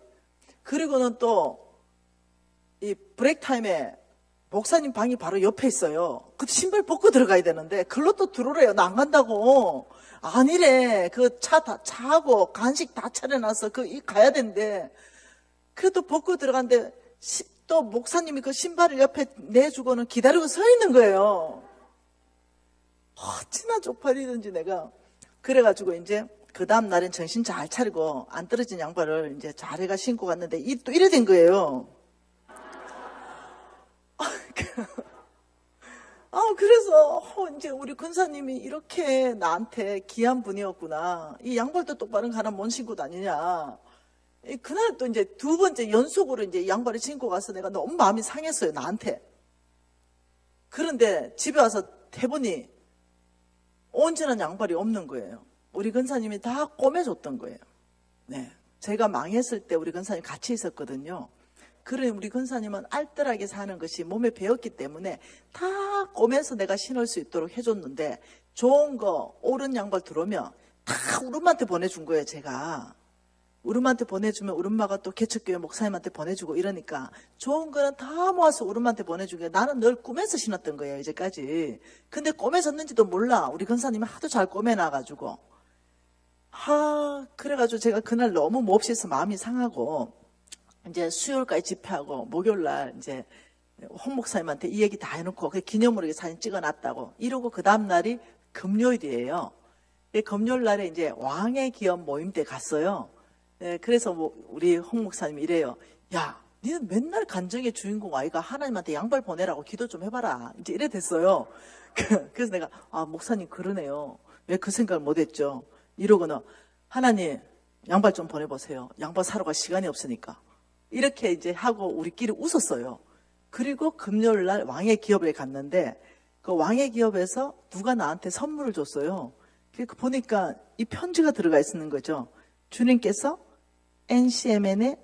그리고는 또 이 브레이크 타임에 목사님 방이 바로 옆에 있어요. 그때 신발 벗고 들어가야 되는데 글로 또 들어오래요. 나 안 간다고. 아니래. 그 차하고 간식 다 차려놨어. 가야 된대. 그래도 벗고 들어갔는데 또 목사님이 그 신발을 옆에 내주고는 기다리고 서 있는 거예요. 어찌나 쪽팔리든지 내가. 그래가지고 이제 그 다음 날엔 정신 잘 차리고 안 떨어진 양발을 이제 잘해가 신고 갔는데 또 이래 된 거예요. 그래서 이제 우리 권사님이 이렇게 나한테 귀한 분이었구나. 이 양발도 똑바로 가나 못 신고 다니냐. 그날 또 이제 2번째 연속으로 이제 양발을 신고 가서 내가 너무 마음이 상했어요, 나한테. 그런데 집에 와서 해보니 온전한 양발이 없는 거예요. 우리 권사님이 다 꼬매줬던 거예요. 네. 제가 망했을 때 우리 권사님 같이 있었거든요. 그래, 우리 권사님은 알뜰하게 사는 것이 몸에 배었기 때문에 다 꼬매서 내가 신을 수 있도록 해줬는데, 좋은 거, 옳은 양발 들어오면 다 우름한테 보내준 거예요, 제가. 우름한테 보내주면 우름마가 또 개척교회 목사님한테 보내주고 이러니까 좋은 거는 다 모아서 우름한테 보내주게. 나는 늘 꿈에서 신었던 거예요, 이제까지. 근데 꼬매졌는지도 몰라. 우리 권사님이 하도 잘 꼬매놔가지고. 그래가지고 제가 그날 너무 몹시해서 마음이 상하고, 이제 수요일까지 집회하고 목요일날 이제 홍 목사님한테 이 얘기 다 해놓고 그 기념으로 사진 찍어놨다고 이러고, 그 다음날이 금요일이에요. 금요일날에 이제 왕의 기업 모임 때 갔어요. 그래서 우리 홍 목사님이 이래요. 야, 니는 맨날 간증의 주인공 아이가 하나님한테 양발 보내라고 기도 좀 해봐라. 이제 이래 됐어요. 그래서 내가 목사님 그러네요. 왜 그 생각을 못했죠? 이러고는 하나님 양발 좀 보내보세요. 양발 사러 갈 시간이 없으니까. 이렇게 이제 하고 우리끼리 웃었어요. 그리고 금요일날 왕의 기업에 갔는데 그 왕의 기업에서 누가 나한테 선물을 줬어요. 보니까 이 편지가 들어가 있는 거죠. 주님께서 NCMN의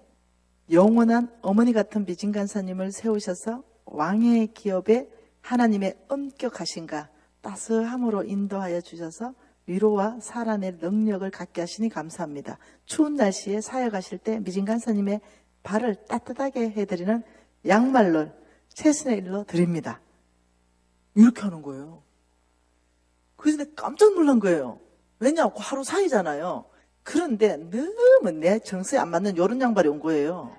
영원한 어머니 같은 미진 간사님을 세우셔서 왕의 기업에 하나님의 엄격하신가 따스함으로 인도하여 주셔서 위로와 살아낼 능력을 갖게 하시니 감사합니다. 추운 날씨에 사역하실 때 미진 간사님의 발을 따뜻하게 해드리는 양말을 최선의 일로 드립니다. 이렇게 하는 거예요. 그래서 내가 깜짝 놀란 거예요. 왜냐하면 하루 사이잖아요. 그런데 너무 내 정서에 안 맞는 이런 양발이 온 거예요.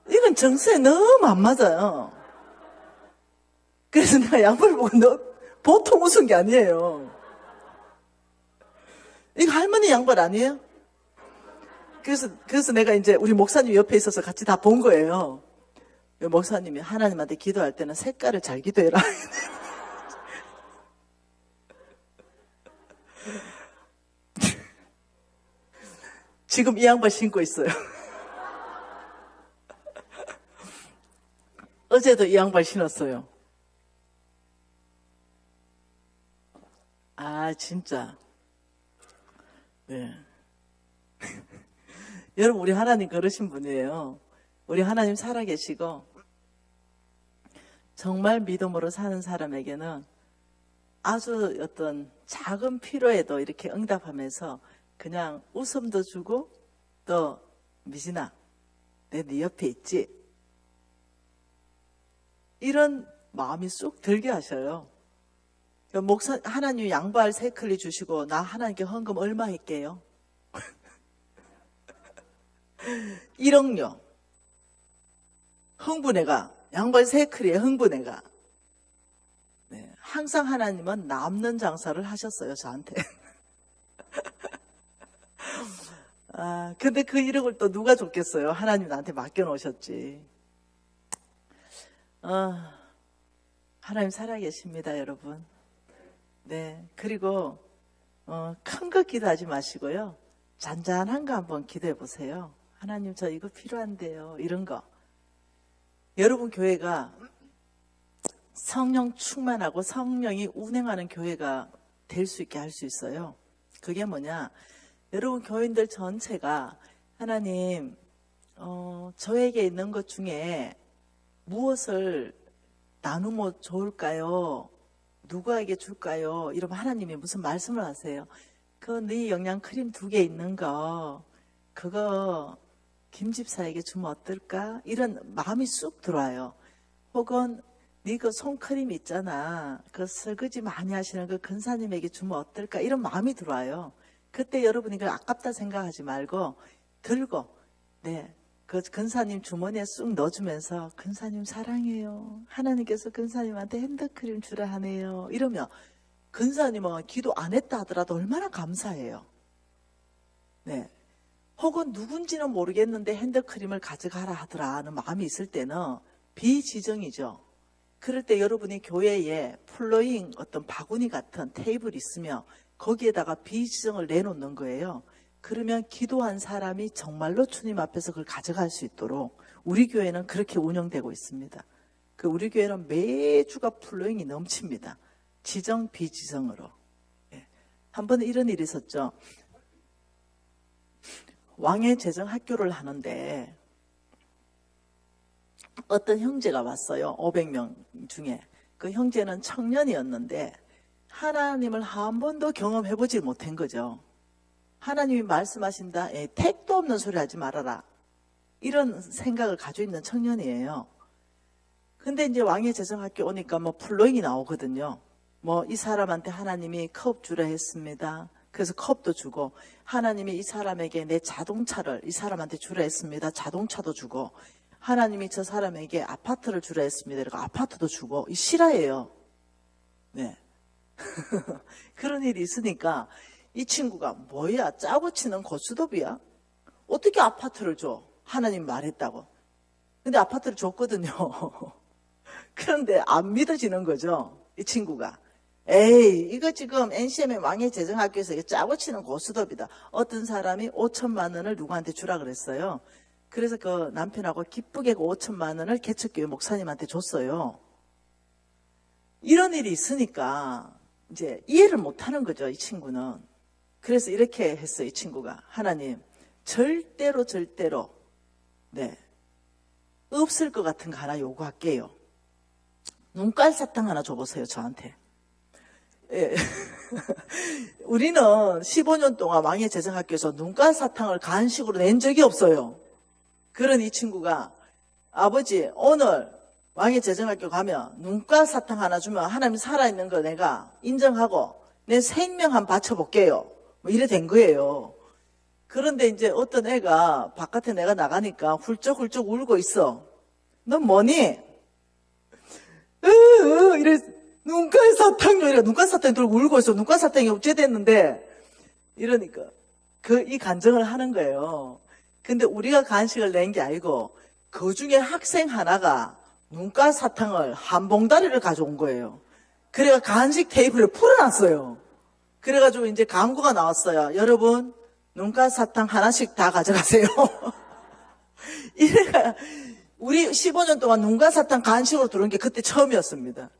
이건 정서에 너무 안 맞아요. 그래서 내가 양발을 보고 보통 웃은 게 아니에요. 이거 할머니 양발 아니에요? 그래서 내가 이제 우리 목사님 옆에 있어서 같이 다 본 거예요. 목사님이 하나님한테 기도할 때는 색깔을 잘 기도해라. 지금 이 양발 신고 있어요. 어제도 이 양말 신었어요. 아, 진짜. 네. 여러분, 우리 하나님 그러신 분이에요. 우리 하나님 살아계시고, 정말 믿음으로 사는 사람에게는 아주 어떤 작은 필요에도 이렇게 응답하면서 그냥 웃음도 주고, 또, 미진아, 내 네 옆에 있지? 이런 마음이 쑥 들게 하셔요. 목사, 하나님 양발 3클리 주시고, 나 하나님께 헌금 얼마 할게요? 1억요. 흥분해가. 양발 3클리에 흥분해가. 네, 항상 하나님은 남는 장사를 하셨어요, 저한테. 아, 근데 그 1억을 또 누가 줬겠어요? 하나님 나한테 맡겨놓으셨지. 하나님 살아계십니다, 여러분. 네, 그리고 큰 거 기도하지 마시고요. 잔잔한 거 한번 기도해 보세요. 하나님 저 이거 필요한데요. 이런 거. 여러분 교회가 성령 충만하고 성령이 운행하는 교회가 될 수 있게 할 수 있어요. 그게 뭐냐? 여러분 교인들 전체가 하나님 저에게 있는 것 중에 무엇을 나누면 좋을까요? 누구에게 줄까요? 이러면 하나님이 무슨 말씀을 하세요? 그 네 영양 크림 2개 있는 거 그거 김 집사에게 주면 어떨까? 이런 마음이 쑥 들어와요. 혹은 네 그 손크림 있잖아. 그 설거지 많이 하시는 그 근사님에게 주면 어떨까? 이런 마음이 들어와요. 그때 여러분이 그걸 아깝다 생각하지 말고 들고 네, 그 근사님 주머니에 쑥 넣어주면서 근사님 사랑해요. 하나님께서 근사님한테 핸드크림 주라 하네요. 이러면 근사님은 기도 안 했다 하더라도 얼마나 감사해요. 네. 혹은 누군지는 모르겠는데 핸드크림을 가져가라 하더라는 마음이 있을 때는 비지정이죠. 그럴 때 여러분이 교회에 플로잉 어떤 바구니 같은 테이블이 있으면 거기에다가 비지정을 내놓는 거예요. 그러면 기도한 사람이 정말로 주님 앞에서 그걸 가져갈 수 있도록 우리 교회는 그렇게 운영되고 있습니다. 그 우리 교회는 매주가 플로잉이 넘칩니다. 지정 비지정으로. 한 번은 이런 일이 있었죠. 왕의 재정 학교를 하는데 어떤 형제가 왔어요. 500명 중에. 그 형제는 청년이었는데 하나님을 한 번도 경험해보지 못한 거죠. 하나님이 말씀하신다. 택도 없는 소리 하지 말아라. 이런 생각을 가지고 있는 청년이에요. 근데 이제 왕의 재정학교 오니까 뭐 플로잉이 나오거든요. 뭐 이 사람한테 하나님이 컵 주라 했습니다. 그래서 컵도 주고 하나님이 이 사람에게 내 자동차를 이 사람한테 주라 했습니다. 자동차도 주고 하나님이 저 사람에게 아파트를 주라 했습니다. 그리고 아파트도 주고 이 실화예요. 네. 그런 일이 있으니까 이 친구가 뭐야 짜고 치는 고스톱이야? 어떻게 아파트를 줘? 하나님 말했다고. 근데 아파트를 줬거든요. 그런데 안 믿어지는 거죠. 이 친구가. 에이 이거 지금 NCM의 왕의 재정학교에서 짜고 치는 고스톱이다. 어떤 사람이 5천만 원을 누구한테 주라 그랬어요. 그래서 그 남편하고 기쁘게 그 5천만 원을 개척교회 목사님한테 줬어요. 이런 일이 있으니까 이제 이해를 못하는 거죠. 이 친구는. 그래서 이렇게 했어요. 이 친구가. 하나님 절대로 네 없을 것 같은 거 하나 요구할게요. 눈깔 사탕 하나 줘보세요. 저한테. 예. 우리는 15년 동안 왕의 재정학교에서 눈깔 사탕을 간식으로 낸 적이 없어요. 그런 이 친구가 아버지 오늘 왕의 재정학교 가면 눈깔 사탕 하나 주면 하나님 살아있는 거 내가 인정하고 내 생명 한번 바쳐볼게요. 뭐 이래 된 거예요. 그런데 이제 어떤 애가 바깥에 내가 나가니까 훌쩍훌쩍 울고 있어. 넌 뭐니? 이래 눈깔 사탕요. 이래 눈깔 사탕 들고 울고 있어. 눈깔 사탕이 어째됐는데 이러니까 이 간증을 하는 거예요. 근데 우리가 간식을 낸 게 아니고 그 중에 학생 하나가 눈깔 사탕을 한 봉다리를 가져온 거예요. 그래가 간식 테이블에 풀어놨어요. 그래가지고 이제 광고가 나왔어요. 여러분 눈깔 사탕 하나씩 다 가져가세요. 이래가 우리 15년 동안 눈과 사탕 간식으로 들어온 게 그때 처음이었습니다.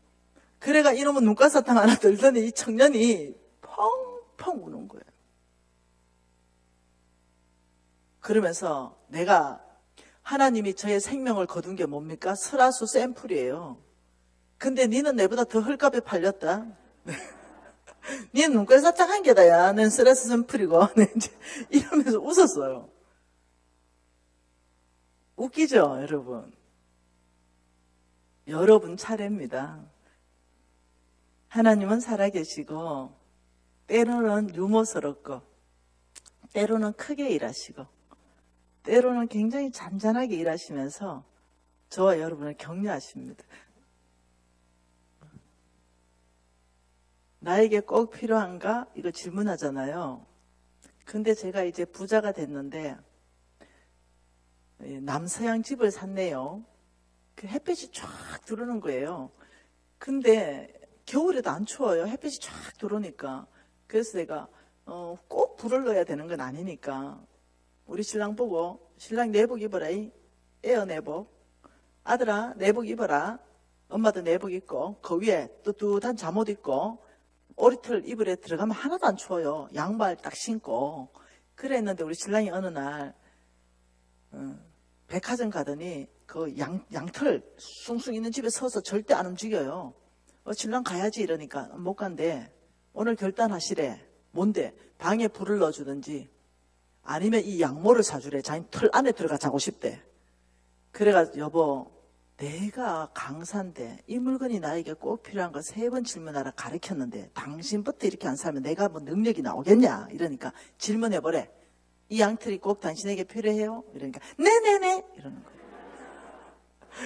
그래가 이놈은 눈과 사탕 하나 들더니 이 청년이 펑펑 우는 거예요. 그러면서 내가 하나님이 저의 생명을 거둔 게 뭡니까? 설화수 샘플이에요. 근데 니는 내보다 더 헐값에 팔렸다. 니는 눈깔 사탕 한 개다. 야, 난 스트레스 샘플이고. 이러면서 웃었어요. 웃기죠, 여러분? 여러분 차례입니다. 하나님은 살아계시고 때로는 유머스럽고 때로는 크게 일하시고 때로는 굉장히 잔잔하게 일하시면서 저와 여러분을 격려하십니다. 나에게 꼭 필요한가? 이거 질문하잖아요. 근데 제가 이제 부자가 됐는데 남서양 집을 샀네요. 그 햇빛이 쫙 들어오는 거예요. 근데 겨울에도 안 추워요. 햇빛이 쫙 들어오니까. 그래서 내가 꼭 불을 넣어야 되는 건 아니니까 우리 신랑 보고 신랑 내복 입어라. 에어 내복. 아들아 내복 입어라. 엄마도 내복 입고 그 위에 또뚜한 잠옷 입고 오리털 이불에 들어가면 하나도 안 추워요. 양말 딱 신고. 그랬는데 우리 신랑이 어느 날 백화점 가더니 그 양털 숭숭 있는 집에 서서 절대 안 움직여요. 신랑 가야지 이러니까 못 간대. 오늘 결단하시래. 뭔데? 방에 불을 넣어주든지 아니면 이 양모를 사주래. 자기 털 안에 들어가 자고 싶대. 그래가지고 여보 내가 강사인데 이 물건이 나에게 꼭 필요한 거 3번 질문하라 가르쳤는데 당신부터 이렇게 안 살면 내가 뭐 능력이 나오겠냐 이러니까 질문해보래. 이 양털이 꼭 당신에게 필요해요? 이러니까 네네네 이러는 거예요.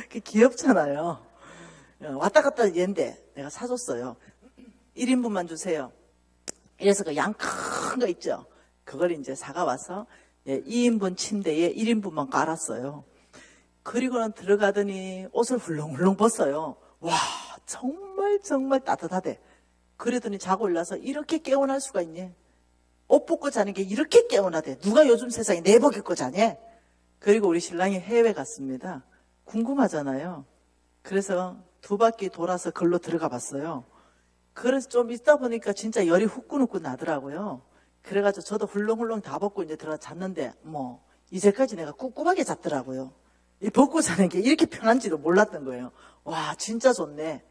그게 귀엽잖아요. 왔다 갔다 얘인데 내가 사줬어요. 1인분만 주세요. 이래서 그 양 큰 거 있죠. 그걸 이제 사가와서 2인분 침대에 1인분만 깔았어요. 그리고는 들어가더니 옷을 훌렁훌렁 벗어요. 와 정말 따뜻하대. 그러더니 자고 일어나서 이렇게 깨어날 수가 있니? 옷 벗고 자는 게 이렇게 깨어나대. 누가 요즘 세상에 내복 입고 자냐? 그리고 우리 신랑이 해외 갔습니다. 궁금하잖아요. 그래서 2바퀴 돌아서 글로 들어가 봤어요. 그래서 좀 있다 보니까 진짜 열이 후끈후끈 나더라고요. 그래가지고 저도 훌렁훌렁 다 벗고 이제 들어가 잤는데 뭐 이제까지 내가 꿉꿉하게 잤더라고요. 이 벗고 자는 게 이렇게 편한지도 몰랐던 거예요. 와 진짜 좋네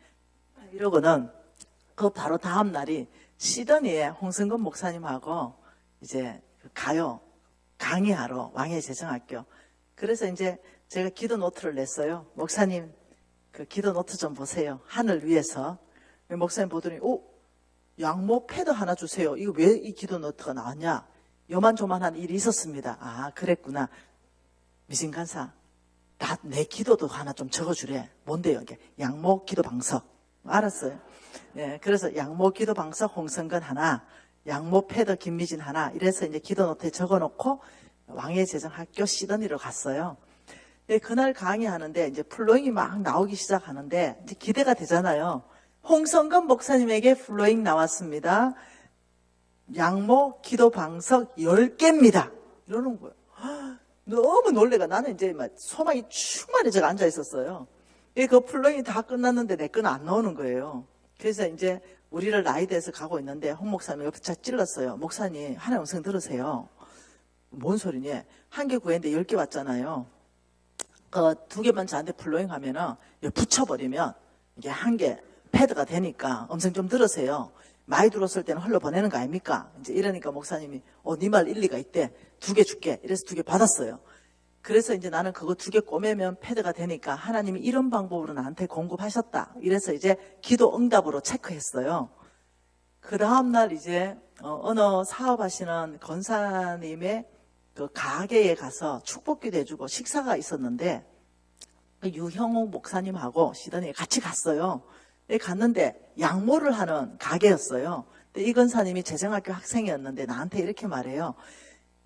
이러고는 그 바로 다음 날이 시드니에 홍성근 목사님하고 이제 가요 강의하러 왕의 제정학교. 그래서 이제 제가 기도 노트를 냈어요. 목사님 그 기도 노트 좀 보세요. 하늘 위에서. 목사님 보더니 양모 패드 하나 주세요. 이거 왜 이 기도 노트가 나왔냐? 요만조만한 일이 있었습니다. 아 그랬구나. 미신간사 내 기도도 하나 좀 적어주래. 뭔데요? 이게 양모 기도 방석. 알았어요. 예, 그래서 양모 기도 방석 홍성근 하나, 양모 패드 김미진 하나. 이래서 이제 기도 노트에 적어놓고 왕의 제정학교 시드니로 갔어요. 예, 그날 강의하는데 이제 플로잉이 막 나오기 시작하는데 이제 기대가 되잖아요. 홍성근 목사님에게 플로잉 나왔습니다. 양모 기도 방석 10개입니다. 이러는 거예요. 너무 놀래가 나는 이제 막 소망이 충만해져 앉아 있었어요. 그 플로잉이 다 끝났는데 내 거는 안 나오는 거예요. 그래서 이제 우리를 라이드에서 가고 있는데 홍 목사님 옆에 차 찔렀어요. 목사님 하나님 음성 들으세요. 뭔 소리니? 1개 구했는데 10개 왔잖아요. 그 2개만 저한테 플로잉 하면은 붙여버리면 이게 1개 패드가 되니까 음성 좀 들으세요. 많이 들었을 때는 흘러보내는 거 아닙니까? 이제 이러니까 목사님이 네 말 일리가 있대. 2개 줄게. 이래서 2개 받았어요. 그래서 이제 나는 그거 2개 꼬매면 패드가 되니까 하나님이 이런 방법으로 나한테 공급하셨다. 이래서 이제 기도 응답으로 체크했어요. 그 다음날 이제 어느 사업하시는 권사님의 그 가게에 가서 축복기도 해주고 식사가 있었는데 유형옥 목사님하고 시드니에 같이 갔어요. 갔는데 양모를 하는 가게였어요. 근데 이 권사님이 재정학교 학생이었는데 나한테 이렇게 말해요.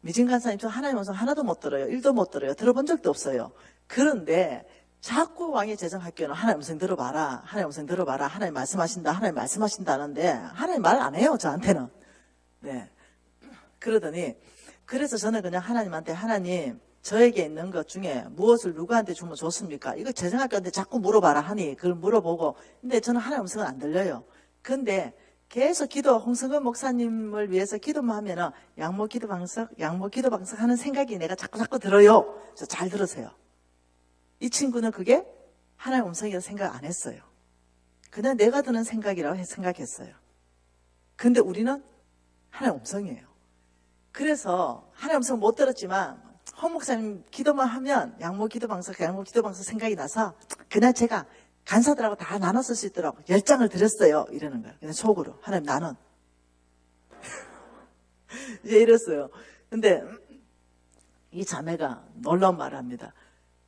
미진 간사님 저 하나님 음성 하나도 못 들어요. 1도 못 들어요. 들어본 적도 없어요. 그런데 자꾸 왕의 재정학교는 하나님 음성 들어봐라. 하나님 음성 들어봐라. 하나님 말씀하신다. 하나님 말씀하신다는데 하나님 말 안 해요. 저한테는. 네. 그러더니 그래서 저는 그냥 하나님한테 하나님 저에게 있는 것 중에 무엇을 누구한테 주면 좋습니까? 이거 제 생각인데 자꾸 물어봐라 하니 그걸 물어보고, 근데 저는 하나님 음성은 안 들려요. 근데 계속 홍성근 목사님을 위해서 기도만 하면은 양모 기도 방석 하는 생각이 내가 자꾸 들어요. 잘 들으세요. 이 친구는 그게 하나님 음성이라고 생각 안 했어요. 그냥 내가 드는 생각이라고 생각했어요. 근데 우리는 하나님 음성이에요. 그래서 하나님 음성 못 들었지만 홍 목사님 기도만 하면 양모 기도 방석 생각이 나서 그날 제가 간사들하고 다 나눠 쓸 수 있도록 10장을 드렸어요. 이러는 거예요. 그냥 속으로. 하나님 나는. 이제 이랬어요. 근데 이 자매가 놀라운 말을 합니다.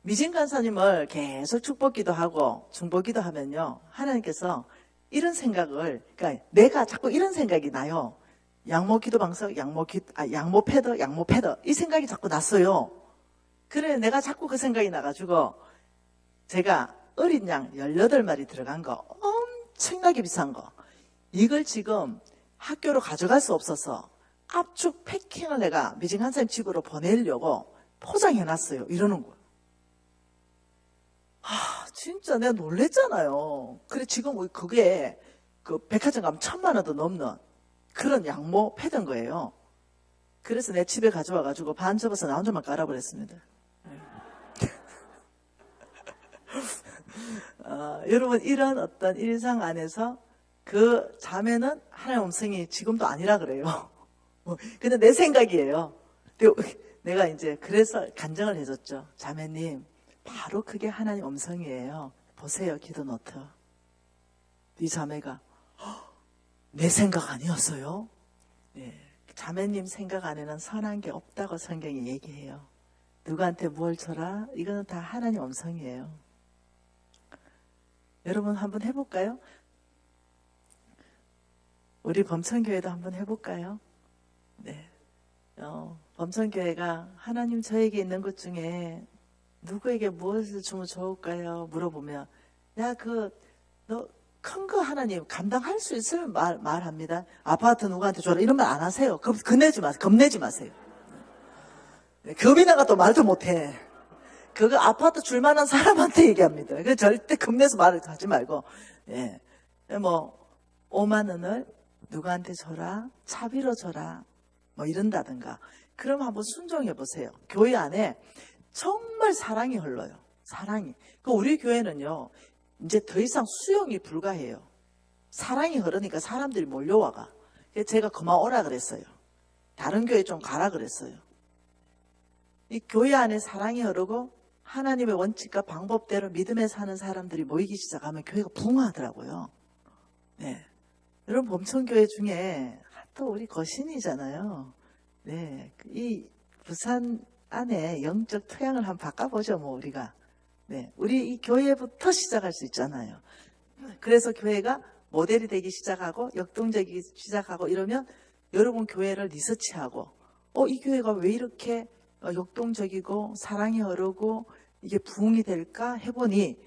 미진 간사님을 계속 축복기도 하고 중보기도 하면요. 하나님께서 이런 생각을, 그러니까 내가 자꾸 이런 생각이 나요. 양모 기도 방석, 양모 패더 이 생각이 자꾸 났어요. 그래 내가 자꾸 그 생각이 나가지고 제가 어린 양 18마리 들어간 거 엄청나게 비싼 거 이걸 지금 학교로 가져갈 수 없어서 압축 패킹을 내가 미진 간사님 집으로 보내려고 포장해놨어요. 이러는 거예요. 진짜 내가 놀랬잖아요. 그래 지금 그게 그 백화점 가면 1000만 원도 넘는 그런 양모 패던 거예요. 그래서 내 집에 가져와가지고 반 접어서 나 혼자만 깔아버렸습니다. 여러분 이런 어떤 일상 안에서 그 자매는 하나님 음성이 지금도 아니라 그래요. 근데 내 생각이에요. 내가 이제 그래서 간증을 해줬죠. 자매님 바로 그게 하나님 음성이에요. 보세요 기도 노트. 이 자매가 내 생각 아니었어요? 네. 자매님 생각 안에는 선한 게 없다고 성경이 얘기해요. 누구한테 뭘 줘라? 이거는 다 하나님 음성이에요. 여러분 한번 해볼까요? 우리 범천교회도 한번 해볼까요? 네. 범천교회가 하나님 저에게 있는 것 중에 누구에게 무엇을 주면 좋을까요? 물어보면 너 큰 거 하나님 감당할 수 있을 말합니다. 아파트 누구한테 줘라 이런 말 안 하세요. 겁내지 마세요. 겁이 나가 또 말도 못해. 그거 아파트 줄 만한 사람한테 얘기합니다. 그 절대 겁내서 말을 하지 말고, 예. 5만 원을 누구한테 줘라, 차비로 줘라, 이런다든가. 그럼 한번 순종해 보세요. 교회 안에 정말 사랑이 흘러요. 사랑이. 우리 교회는요, 이제 더 이상 수용이 불가해요. 사랑이 흐르니까 사람들이 몰려와가. 그래서 제가 그만 오라 그랬어요. 다른 교회 좀 가라 그랬어요. 이 교회 안에 사랑이 흐르고 하나님의 원칙과 방법대로 믿음에 사는 사람들이 모이기 시작하면 교회가 붕하더라고요. 네. 여러분 범천교회 중에 또 우리 거신이잖아요. 네. 이 부산 안에 영적 토양을 한번 바꿔보죠, 우리가. 네. 우리 이 교회부터 시작할 수 있잖아요. 그래서 교회가 모델이 되기 시작하고 역동적이기 시작하고 이러면 여러분 교회를 리서치하고 이 교회가 왜 이렇게 역동적이고 사랑이 흐르고 이게 부흥이 될까 해보니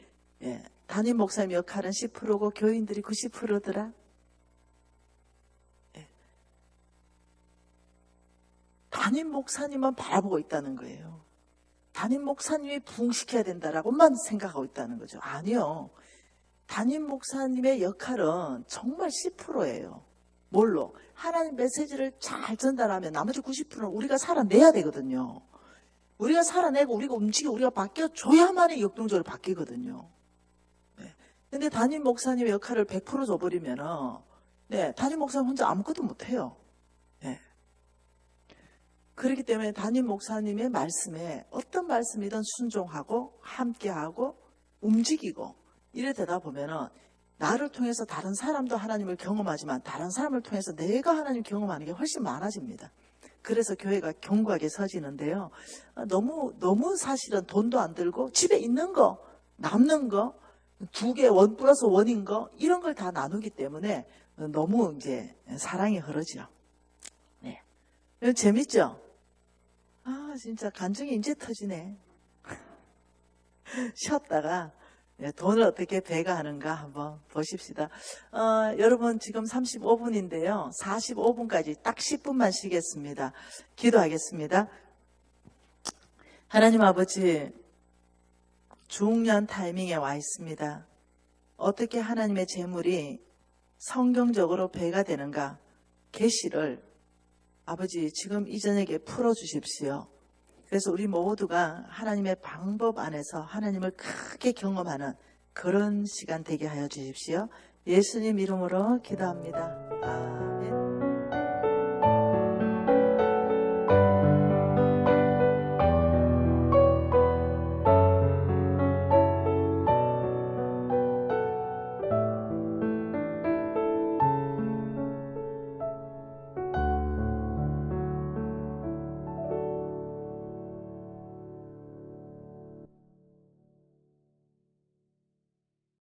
담임 목사님 역할은 10%고 교인들이 90%더라. 담임 목사님만 바라보고 있다는 거예요. 담임 목사님이 부흥시켜야 된다라고만 생각하고 있다는 거죠. 아니요. 담임 목사님의 역할은 정말 10%예요. 뭘로? 하나님 메시지를 잘 전달하면 나머지 90%는 우리가 살아내야 되거든요. 우리가 살아내고 우리가 움직이고 우리가 바뀌어줘야만이 역동적으로 바뀌거든요. 네. 근데 담임 목사님의 역할을 100% 줘버리면은 담임 목사님 혼자 아무것도 못해요. 네. 그렇기 때문에 담임 목사님의 말씀에 어떤 말씀이든 순종하고 함께하고 움직이고 이래 되다 보면은 나를 통해서 다른 사람도 하나님을 경험하지만 다른 사람을 통해서 내가 하나님 경험하는 게 훨씬 많아집니다. 그래서 교회가 견고하게 서지는데요. 너무 사실은 돈도 안 들고 집에 있는 거, 남는 거, 2개 1+1인 거 이런 걸 다 나누기 때문에 너무 이제 사랑이 흐르죠. 네. 재밌죠? 진짜 간증이 이제 터지네. 쉬었다가 돈을 어떻게 배가하는가 한번 보십시다. 여러분 지금 35분인데요. 45분까지 딱 10분만 쉬겠습니다. 기도하겠습니다. 하나님 아버지, 중요한 타이밍에 와 있습니다. 어떻게 하나님의 재물이 성경적으로 배가 되는가 계시를 아버지 지금 이 저녁에 풀어주십시오. 그래서 우리 모두가 하나님의 방법 안에서 하나님을 크게 경험하는 그런 시간 되게 하여 주십시오. 예수님 이름으로 기도합니다. 아멘.